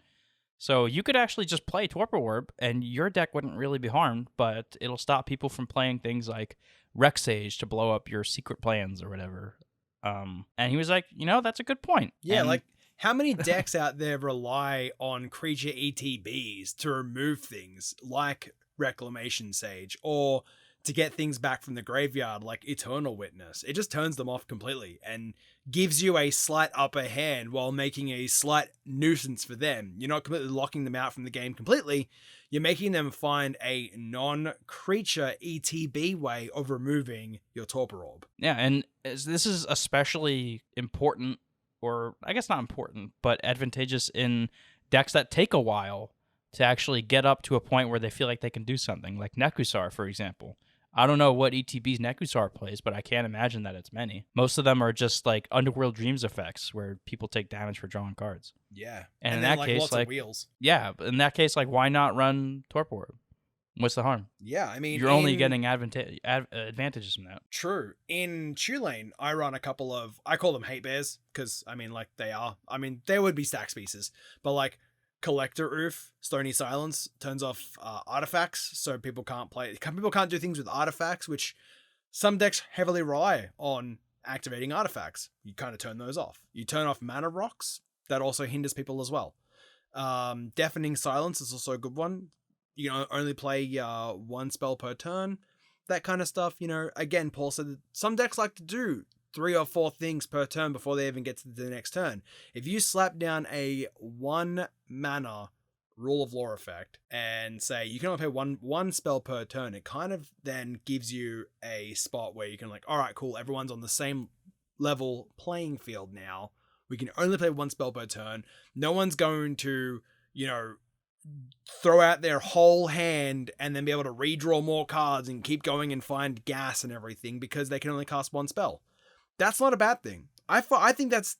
[SPEAKER 1] So you could actually just play Torpor Orb, and your deck wouldn't really be harmed, but it'll stop people from playing things like Rexage to blow up your secret plans or whatever. And he was like, you know, that's a good point.
[SPEAKER 2] Yeah,
[SPEAKER 1] and
[SPEAKER 2] like, how many decks out there rely on creature ETBs to remove things like Reclamation Sage, or to get things back from the graveyard like Eternal Witness? It just turns them off completely and gives you a slight upper hand while making a slight nuisance for them. You're not completely locking them out from the game completely. You're making them find a non-creature ETB way of removing your Torpor Orb.
[SPEAKER 1] Yeah, and this is especially important, or I guess not important, but advantageous in decks that take a while to actually get up to a point where they feel like they can do something, like Nekusar, for example. I don't know what ETB's Nekusar plays, but I can't imagine that it's many. Most of them are just like Underworld Dreams effects where people take damage for drawing cards.
[SPEAKER 2] Yeah.
[SPEAKER 1] And in
[SPEAKER 2] then
[SPEAKER 1] that
[SPEAKER 2] like
[SPEAKER 1] case,
[SPEAKER 2] lots of wheels.
[SPEAKER 1] yeah, but in that case, like, why not run Torpor Orb? What's the harm?
[SPEAKER 2] Yeah, I mean,
[SPEAKER 1] you're only getting advantages from that.
[SPEAKER 2] True. In Tulane, I run a couple of, I call them hate bears, because, I mean, like, they are. I mean, they would be stack pieces, but, like, Collector Oof, Stony Silence turns off artifacts, so people can't do things with artifacts, which some decks heavily rely on activating artifacts. You kind of turn those off. You turn off mana rocks, that also hinders people as well. Deafening Silence is also a good one. You know, only play one spell per turn, that kind of stuff. You know, again, Paul said that some decks like to do 3 or 4 things per turn before they even get to the next turn. If you slap down a 1 mana Rule of Law effect and say you can only play one spell per turn, it kind of then gives you a spot where you can like, all right, cool, everyone's on the same level playing field now. We can only play one spell per turn. No one's going to, you know, throw out their whole hand and then be able to redraw more cards and keep going and find gas and everything because they can only cast one spell. That's not a bad thing. I think that's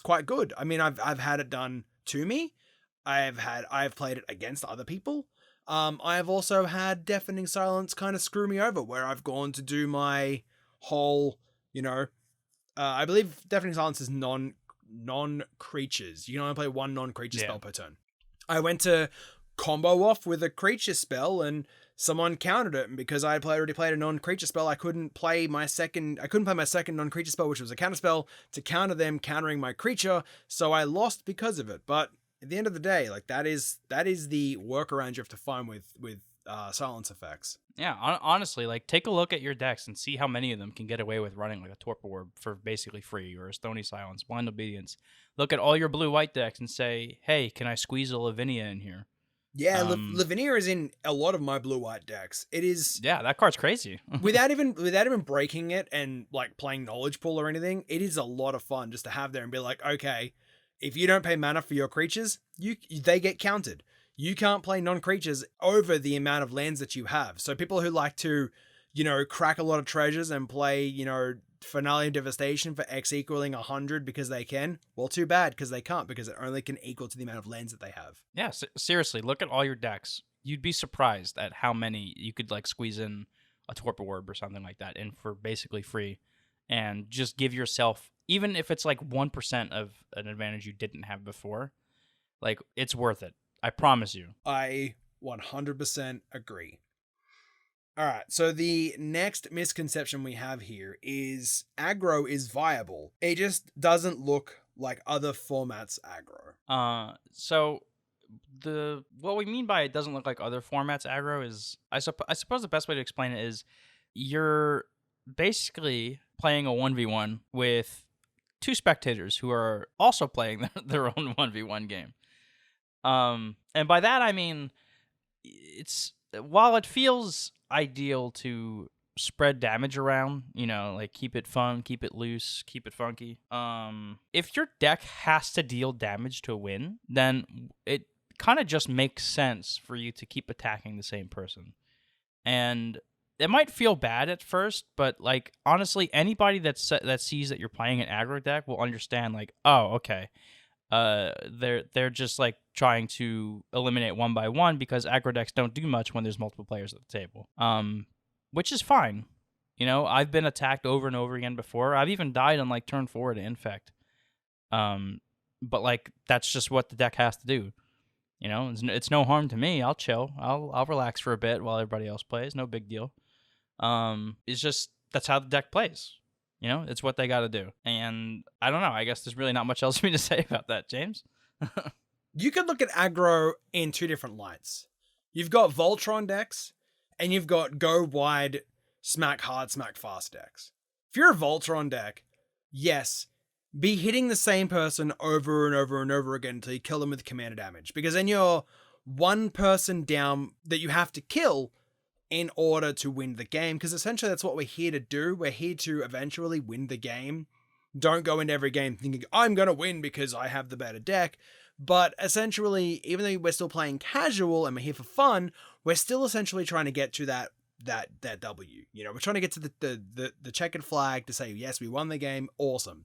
[SPEAKER 2] quite good. I mean, I've had it done to me. I've played it against other people. I have also had Deafening Silence kind of screw me over where I've gone to do my whole, you know, I believe Deafening Silence is non-creatures. You can only play one non-creature spell per turn. I went to combo off with a creature spell and someone countered it, and because I had already played a non-creature spell, I couldn't play my second non-creature spell, which was a counter spell, to counter them countering my creature, so I lost because of it. But at the end of the day, like that is the workaround you have to find with silence effects.
[SPEAKER 1] Yeah, honestly, like, take a look at your decks and see how many of them can get away with running like a Torpor Orb for basically free, or a Stony Silence, Blind Obedience. Look at all your blue-white decks and say, hey, can I squeeze a Lavinia in here?
[SPEAKER 2] Yeah, Lavinia is in a lot of my blue-white decks. It is...
[SPEAKER 1] Yeah, that card's crazy.
[SPEAKER 2] without even breaking it and like playing Knowledge Pool or anything, it is a lot of fun just to have there and be like, okay, if you don't pay mana for your creatures, they get counted. You can't play non-creatures over the amount of lands that you have. So people who like to, you know, crack a lot of treasures and play, you know, Finale of Devastation for X equaling 100 because they can, well, too bad, because they can't, because it only can equal to the amount of lands that they have.
[SPEAKER 1] Yeah, seriously, look at all your decks. You'd be surprised at how many you could like squeeze in a Torpor Orb or something like that in for basically free, and just give yourself, even if it's like 1% of an advantage you didn't have before, like, it's worth it. I promise you.
[SPEAKER 2] I 100% agree. All right, so the next misconception we have here is aggro is viable. It just doesn't look like other formats aggro.
[SPEAKER 1] So what we mean by it doesn't look like other formats aggro is, I suppose the best way to explain it is you're basically playing a 1v1 with 2 spectators who are also playing their own 1v1 game. And by that I mean, while it feels ideal to spread damage around, you know, like keep it fun, keep it loose, keep it funky. If your deck has to deal damage to win, then it kind of just makes sense for you to keep attacking the same person. And it might feel bad at first, but like, honestly, anybody that sees that you're playing an aggro deck will understand, like, oh, okay. They're just like trying to eliminate one by one, because aggro decks don't do much when there's multiple players at the table. Which is fine. You know, I've been attacked over and over again before. I've even died on like turn 4 to infect. But like, that's just what the deck has to do. You know, it's no harm to me. I'll chill. I'll relax for a bit while everybody else plays. No big deal. It's just, that's how the deck plays. You know, it's what they got to do. And I don't know. I guess there's really not much else for me to say about that, James.
[SPEAKER 2] You could look at aggro in 2 different lights. You've got Voltron decks, and you've got go wide, smack hard, smack fast decks. If you're a Voltron deck, yes, be hitting the same person over and over and over again until you kill them with commander damage. Because then you're one person down that you have to kill in order to win the game, because essentially that's what we're here to do. We're here to eventually win the game. Don't go into every game thinking, I'm going to win because I have the better deck. But essentially, even though we're still playing casual and we're here for fun, we're still essentially trying to get to that W. You know, we're trying to get to the checkered flag to say, yes, we won the game. Awesome.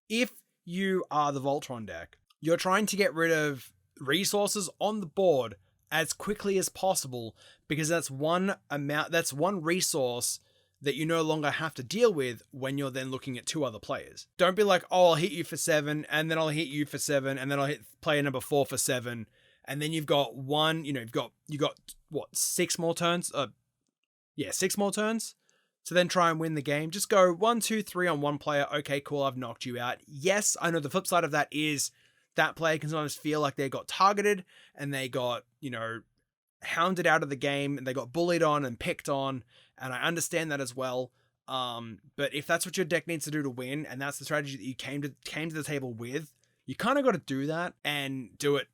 [SPEAKER 2] If you are the Voltron deck, you're trying to get rid of resources on the board as quickly as possible, because that's one resource that you no longer have to deal with when you're then looking at 2 other players. Don't be like, oh, I'll hit you for 7, and then I'll hit you for 7, and then I'll hit player number 4 for 7, and then you've got you got what, 6 more turns? 6 more turns to then try and win the game. Just go 1, 2, 3 on one player. Okay, cool, I've knocked you out. Yes, I know the flip side of that is that player can sometimes feel like they got targeted and they got, hounded out of the game and they got bullied on and picked on. And I understand that as well. But if that's what your deck needs to do to win, and that's the strategy that you came to the table with, you kind of got to do that and do it,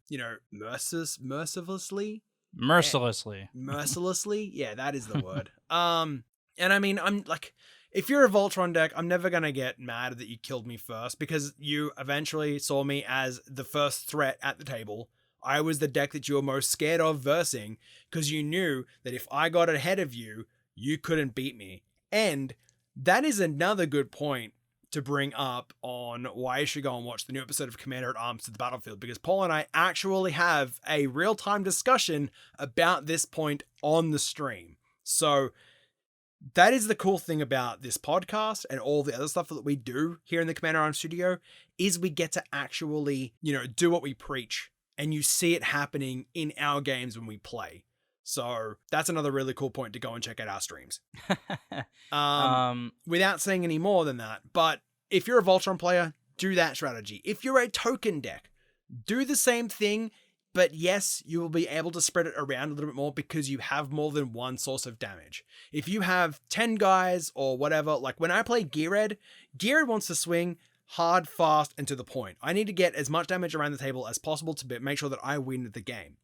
[SPEAKER 2] mercilessly. Mercilessly. Yeah, that is the word. And I mean, I'm like, if you're a Voltron deck, I'm never going to get mad that you killed me first, because you eventually saw me as the first threat at the table. I was the deck that you were most scared of versing, because you knew that if I got ahead of you, you couldn't beat me. And that is another good point to bring up on why you should go and watch the new episode of Commander at Arms to the Battlefield, because Paul and I actually have a real-time discussion about this point on the stream. So that is the cool thing about this podcast and all the other stuff that we do here in the Commander Arms studio, is we get to actually, do what we preach, and you see it happening in our games when we play. So that's another really cool point to go and check out our streams. Without saying any more than that, but if you're a Voltron player, do that strategy. If you're a token deck, do the same thing, but yes, you will be able to spread it around a little bit more because you have more than one source of damage. If you have 10 guys or whatever, like when I play Geared wants to swing hard, fast, and to the point. I need to get as much damage around the table as possible to make sure that I win the game.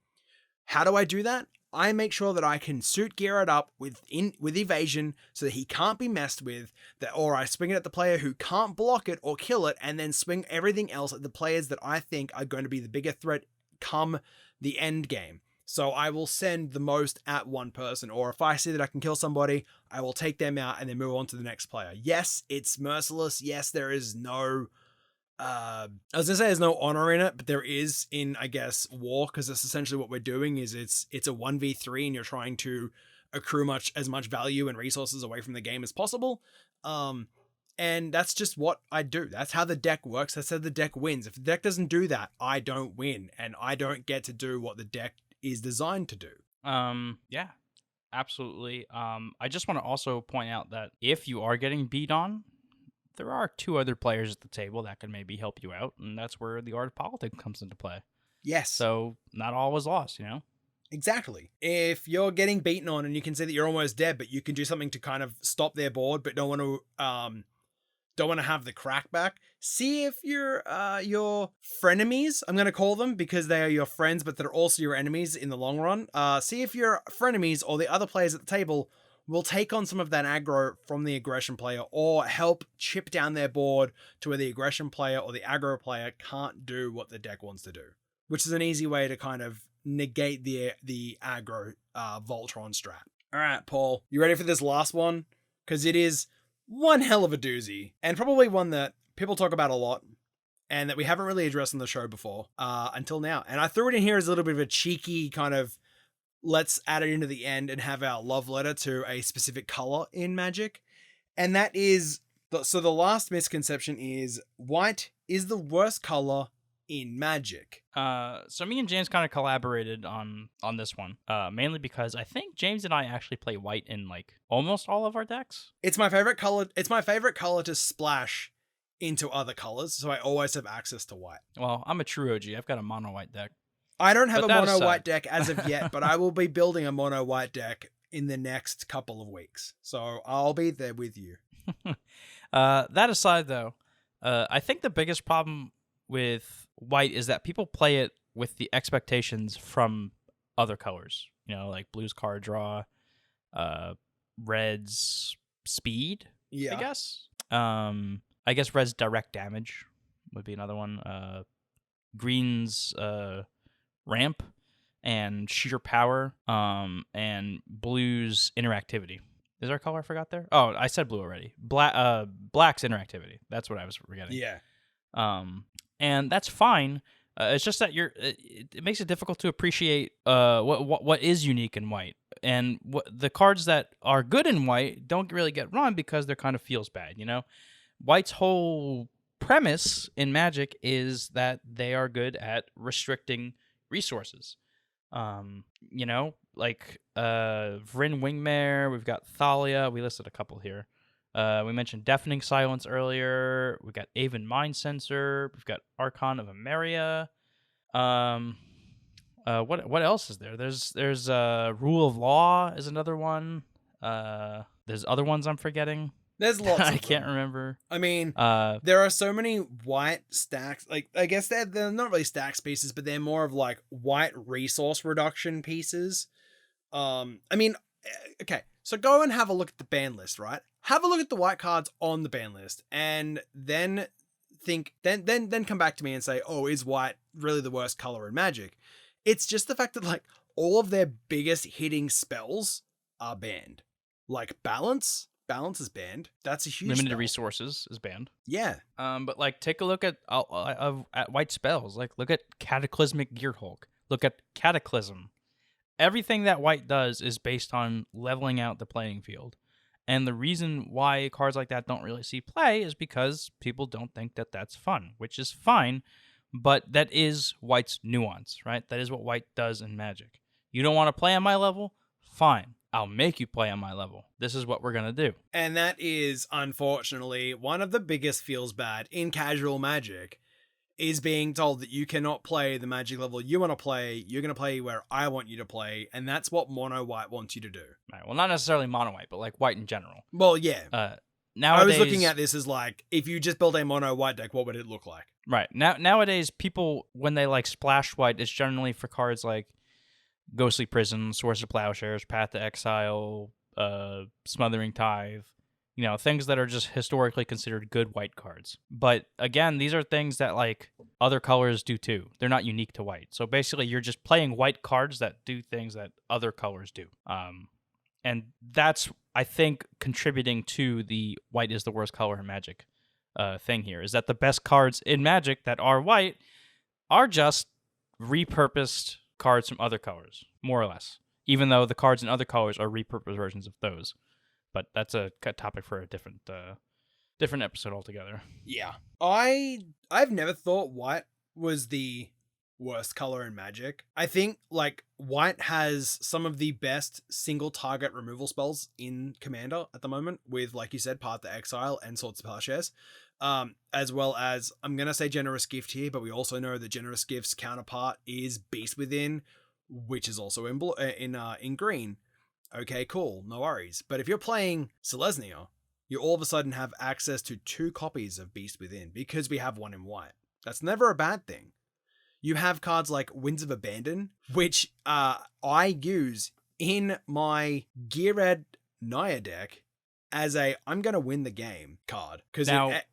[SPEAKER 2] How do I do that? I make sure that I can suit Geared up with evasion so that he can't be messed with, or I swing it at the player who can't block it or kill it, and then swing everything else at the players that I think are going to be the bigger threat come the end game. So I will send the most at one person, or if I see that I can kill somebody, I will take them out and then move on to the next player. Yes, it's merciless. Yes, there is no I was gonna say there's no honor in it, but there is in, I guess, war, because that's essentially what we're doing. Is it's a 1v3 and you're trying to accrue as much value and resources away from the game as possible. And that's just what I do. That's how the deck works. That's how the deck wins. If the deck doesn't do that, I don't win, and I don't get to do what the deck is designed to do.
[SPEAKER 1] Yeah, absolutely. I just want to also point out that if you are getting beat on, there are 2 other players at the table that can maybe help you out, and that's where the art of politics comes into play.
[SPEAKER 2] Yes.
[SPEAKER 1] So not all was lost,
[SPEAKER 2] Exactly. If you're getting beaten on and you can see that you're almost dead, but you can do something to kind of stop their board, but don't want to have the crackback. See if your frenemies, I'm going to call them because they are your friends, but they're also your enemies in the long run. See if your frenemies or the other players at the table will take on some of that aggro from the aggression player, or help chip down their board to where the aggression player or the aggro player can't do what the deck wants to do, which is an easy way to kind of negate the aggro Voltron strat. All right, Paul, you ready for this last one? Because it is one hell of a doozy, and probably one that people talk about a lot and that we haven't really addressed on the show before until now. And I threw it in here as a little bit of a cheeky kind of, let's add it into the end and have our love letter to a specific color in Magic. And that is, so the last misconception is, white is the worst color in Magic.
[SPEAKER 1] So me and James kind of collaborated on this one, mainly because I think James and I actually play white in like almost all of our decks.
[SPEAKER 2] It's my favorite color. It's my favorite color to splash into other colors, so I always have access to white.
[SPEAKER 1] Well, I'm a true OG. I've got a mono white deck.
[SPEAKER 2] I don't have a mono white deck as of yet, but I will be building a mono white deck in the next couple of weeks. So I'll be there with you.
[SPEAKER 1] That aside, though, I think the biggest problem with white is that people play it with the expectations from other colors. Like blue's card draw, red's speed,
[SPEAKER 2] yeah.
[SPEAKER 1] I guess red's direct damage would be another one. Green's ramp, and sheer power, and blue's interactivity. Is there a color I forgot there? Oh, I said blue already. Black's interactivity. That's what I was forgetting.
[SPEAKER 2] Yeah.
[SPEAKER 1] And that's fine. It's just that it makes it difficult to appreciate what is unique in white, and what the cards that are good in white don't really get run because they're kind of feels bad. White's whole premise in Magic is that they are good at restricting resources. Like Vryn Wingmare, we've got Thalia, we listed a couple here. We mentioned Deafening Silence earlier. We got Aven Mind Sensor. We've got Archon of Emeria. What else is there? There's Rule of Law is another one. There's other ones I'm forgetting.
[SPEAKER 2] There's lots of
[SPEAKER 1] I can't remember.
[SPEAKER 2] I mean, there are so many white stacks. Like, I guess they're not really stacks pieces, but they're more of like white resource reduction pieces. Okay, so go and have a look at the ban list, right? Have a look at the white cards on the ban list, and then then come back to me and say, oh, is white really the worst color in Magic? It's just the fact that like all of their biggest hitting spells are banned. Like balance is banned. That's a huge
[SPEAKER 1] Limited
[SPEAKER 2] spell.
[SPEAKER 1] resources is banned.
[SPEAKER 2] Yeah.
[SPEAKER 1] But like take a look at white spells. Like look at Cataclysmic Gearhulk. Look at Cataclysm. Everything that white does is based on leveling out the playing field. And the reason why cards like that don't really see play is because people don't think that that's fun, which is fine, but that is white's nuance, right? That is what white does in Magic. You don't want to play on my level? Fine. I'll make you play on my level. This is what we're going to do.
[SPEAKER 2] And that is, unfortunately, one of the biggest feels bad in casual Magic, is being told that you cannot play the Magic level you want to play. You're going to play where I want you to play, and that's what mono white wants you to do.
[SPEAKER 1] Right. Well, not necessarily mono white, but like white in general.
[SPEAKER 2] Well, yeah.
[SPEAKER 1] Nowadays,
[SPEAKER 2] I was looking at this as like, if you just build a mono white deck, what would it look like?
[SPEAKER 1] Right. Nowadays, people, when they like splash white, it's generally for cards like Ghostly Prison, Source of Plowshares, Path to Exile, Smothering Tithe, things that are just historically considered good white cards. But again, these are things that like other colors do too. They're not unique to white. So basically, you're just playing white cards that do things that other colors do. And that's, I think, contributing to the white is the worst color in Magic thing here, is that the best cards in Magic that are white are just repurposed cards from other colors, more or less, even though the cards in other colors are repurposed versions of those. But that's a topic for a different episode altogether.
[SPEAKER 2] Yeah. I've never thought white was the worst color in Magic. I think like white has some of the best single target removal spells in Commander at the moment, with, like you said, Path to Exile and Swords of Plowshares. As well as, I'm going to say Generous Gift here, but we also know that Generous Gift's counterpart is Beast Within, which is also in green. Okay, cool, no worries. But if you're playing Selesnya, you all of a sudden have access to 2 copies of Beast Within because we have one in white. That's never a bad thing. You have cards like Winds of Abandon, which I use in my Geared Naya deck as a I'm going to win the game card. Because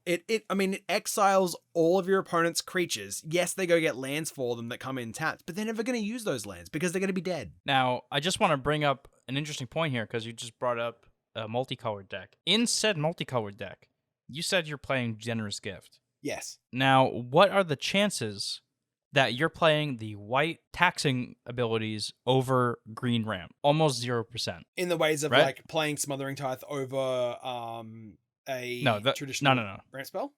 [SPEAKER 2] it exiles all of your opponent's creatures. Yes, they go get lands for them that come in tapped, but they're never going to use those lands because they're going to be dead.
[SPEAKER 1] Now, I just want to bring up an interesting point here, because you just brought up a multicolored deck. In said multicolored deck, you said you're playing Generous Gift.
[SPEAKER 2] Yes.
[SPEAKER 1] Now, what are the chances that you're playing the white taxing abilities over green ramp? Almost 0%.
[SPEAKER 2] In the ways of like playing Smothering Tithe over traditional ramp spell?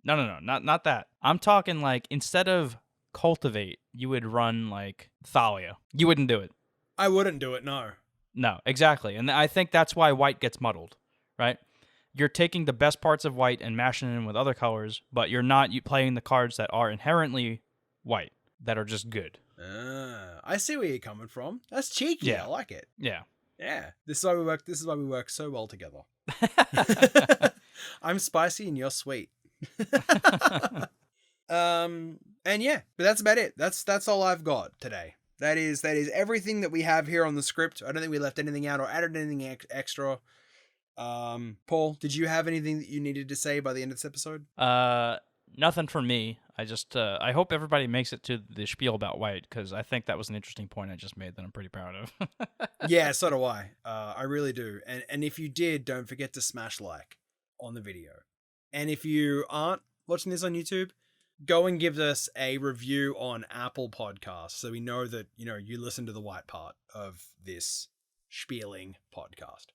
[SPEAKER 1] No, not that. I'm talking like, instead of Cultivate, you would run like Thalia. You wouldn't do it.
[SPEAKER 2] I wouldn't do it, no.
[SPEAKER 1] No, exactly. And I think that's why white gets muddled, right? You're taking the best parts of white and mashing it in with other colors, but you're not playing the cards that are inherently white, that are just good.
[SPEAKER 2] I see where you're coming from. That's cheeky. Yeah. I like it.
[SPEAKER 1] Yeah.
[SPEAKER 2] Yeah. This is why we work so well together. I'm spicy and you're sweet. And yeah, but that's about it. That's all I've got today. That is everything that we have here on the script. I don't think we left anything out or added anything extra. Paul, did you have anything that you needed to say by the end of this episode?
[SPEAKER 1] Nothing from me. I hope everybody makes it to the spiel about white, because I think that was an interesting point I just made that I'm pretty proud of.
[SPEAKER 2] Yeah, so do I. I really do. And if you did, don't forget to smash like on the video. And if you aren't watching this on YouTube, go and give us a review on Apple Podcasts so we know that, you listen to the white part of this spieling podcast.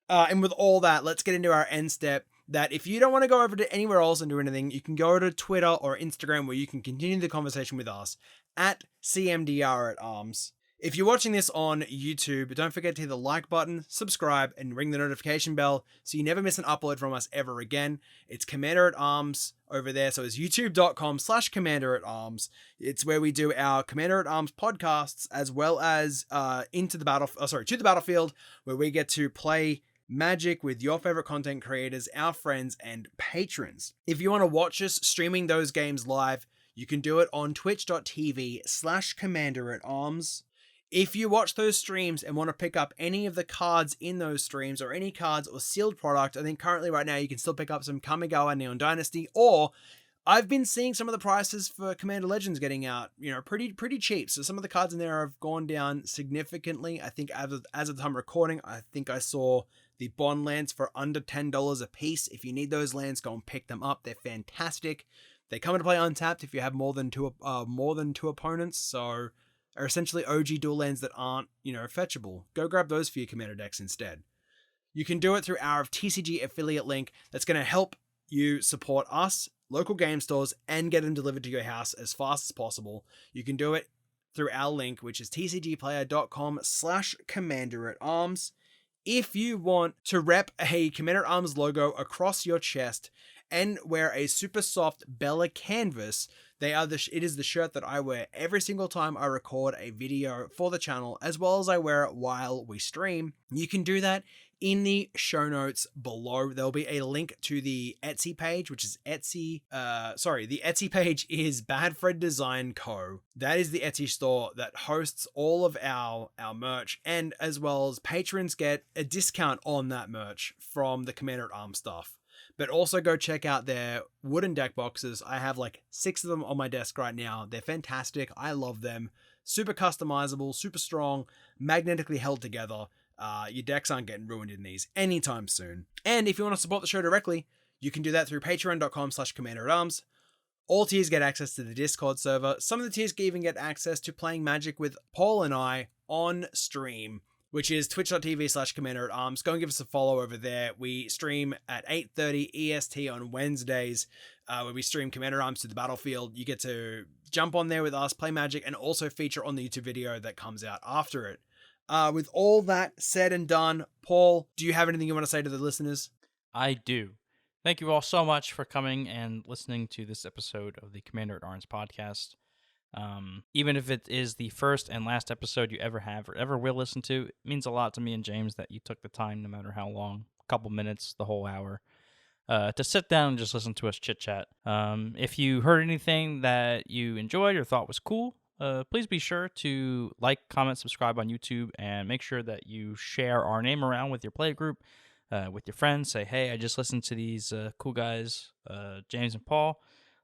[SPEAKER 2] And with all that, let's get into our end step. That if you don't want to go over to anywhere else and do anything, you can go to Twitter or Instagram where you can continue the conversation with us at CMDR@arms. If you're watching this on YouTube, don't forget to hit the like button, subscribe, and ring the notification bell so you never miss an upload from us ever again. It's Commander at Arms over there, so it's youtube.com/Commander@Arms. It's where we do our Commander at Arms podcasts, as well as to the battlefield, where we get to play Magic with your favorite content creators, our friends, and patrons. If you want to watch us streaming those games live, you can do it on twitch.tv/Commander@Arms. If you watch those streams and want to pick up any of the cards in those streams, or any cards or sealed product, I think currently right now you can still pick up some Kamigawa Neon Dynasty, or I've been seeing some of the prices for Commander Legends getting out, pretty cheap. So some of the cards in there have gone down significantly. I think as of the time of recording, I think I saw the Bond lands for under $10 a piece. If you need those lands, go and pick them up. They're fantastic. They come into play untapped if you have more than two opponents. So are essentially OG dual lands that aren't, fetchable. Go grab those for your Commander decks instead. You can do it through our TCG affiliate link that's going to help you support us, local game stores, and get them delivered to your house as fast as possible. You can do it through our link, which is tcgplayer.com/Commander@Arms. If you want to rep a Commander at Arms logo across your chest and wear a super soft Bella canvas, it is the shirt that I wear every single time I record a video for the channel, as well as I wear it while we stream. You can do that in the show notes below. There'll be a link to the Etsy page, which is the Etsy page is Bad Fred Design Co. That is the Etsy store that hosts all of our merch, and as well as patrons get a discount on that merch from the Commander at Arms stuff. But also go check out their wooden deck boxes. I have like 6 of them on my desk right now. They're fantastic. I love them. Super customizable, super strong, magnetically held together. Your decks aren't getting ruined in these anytime soon. And if you want to support the show directly, you can do that through patreon.com/Commander@Arms. All tiers get access to the Discord server. Some of the tiers even get access to playing Magic with Paul and I on stream, which is twitch.tv/Commander@Arms. Go and give us a follow over there. We stream at 8:30 EST on Wednesdays, where we stream Commander Arms to the battlefield. You get to jump on there with us, play Magic, and also feature on the YouTube video that comes out after it. With all that said and done, Paul, do you have anything you want to say to the listeners?
[SPEAKER 1] I do. Thank you all so much for coming and listening to this episode of the Commander at Arms podcast. Even if it is the first and last episode you ever have or ever will listen to, it means a lot to me and James that you took the time, no matter how long, a couple minutes, the whole hour, to sit down and just listen to us chit-chat. If you heard anything that you enjoyed or thought was cool, please be sure to like, comment, subscribe on YouTube, and make sure that you share our name around with your play group, with your friends. Say, hey, I just listened to these cool guys, James and Paul.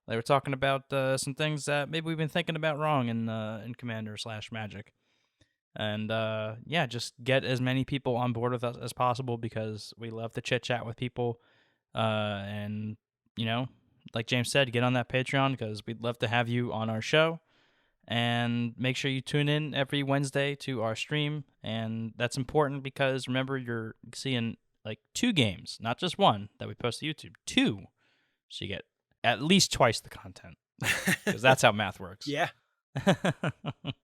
[SPEAKER 1] They were talking about some things that maybe we've been thinking about wrong in Commander/Magic. And just get as many people on board with us as possible, because we love to chit-chat with people. And, like James said, get on that Patreon, because we'd love to have you on our show. And make sure you tune in every Wednesday to our stream. And that's important because, remember, you're seeing like 2 games, not just one that we post to YouTube. 2. So you get at least twice the content, because that's how math works.
[SPEAKER 2] Yeah.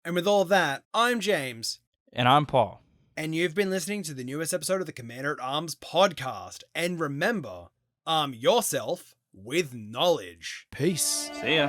[SPEAKER 2] And with all that, I'm James.
[SPEAKER 1] And I'm Paul.
[SPEAKER 2] And you've been listening to the newest episode of the Commander at Arms podcast. And remember, arm yourself with knowledge. Peace.
[SPEAKER 1] See ya.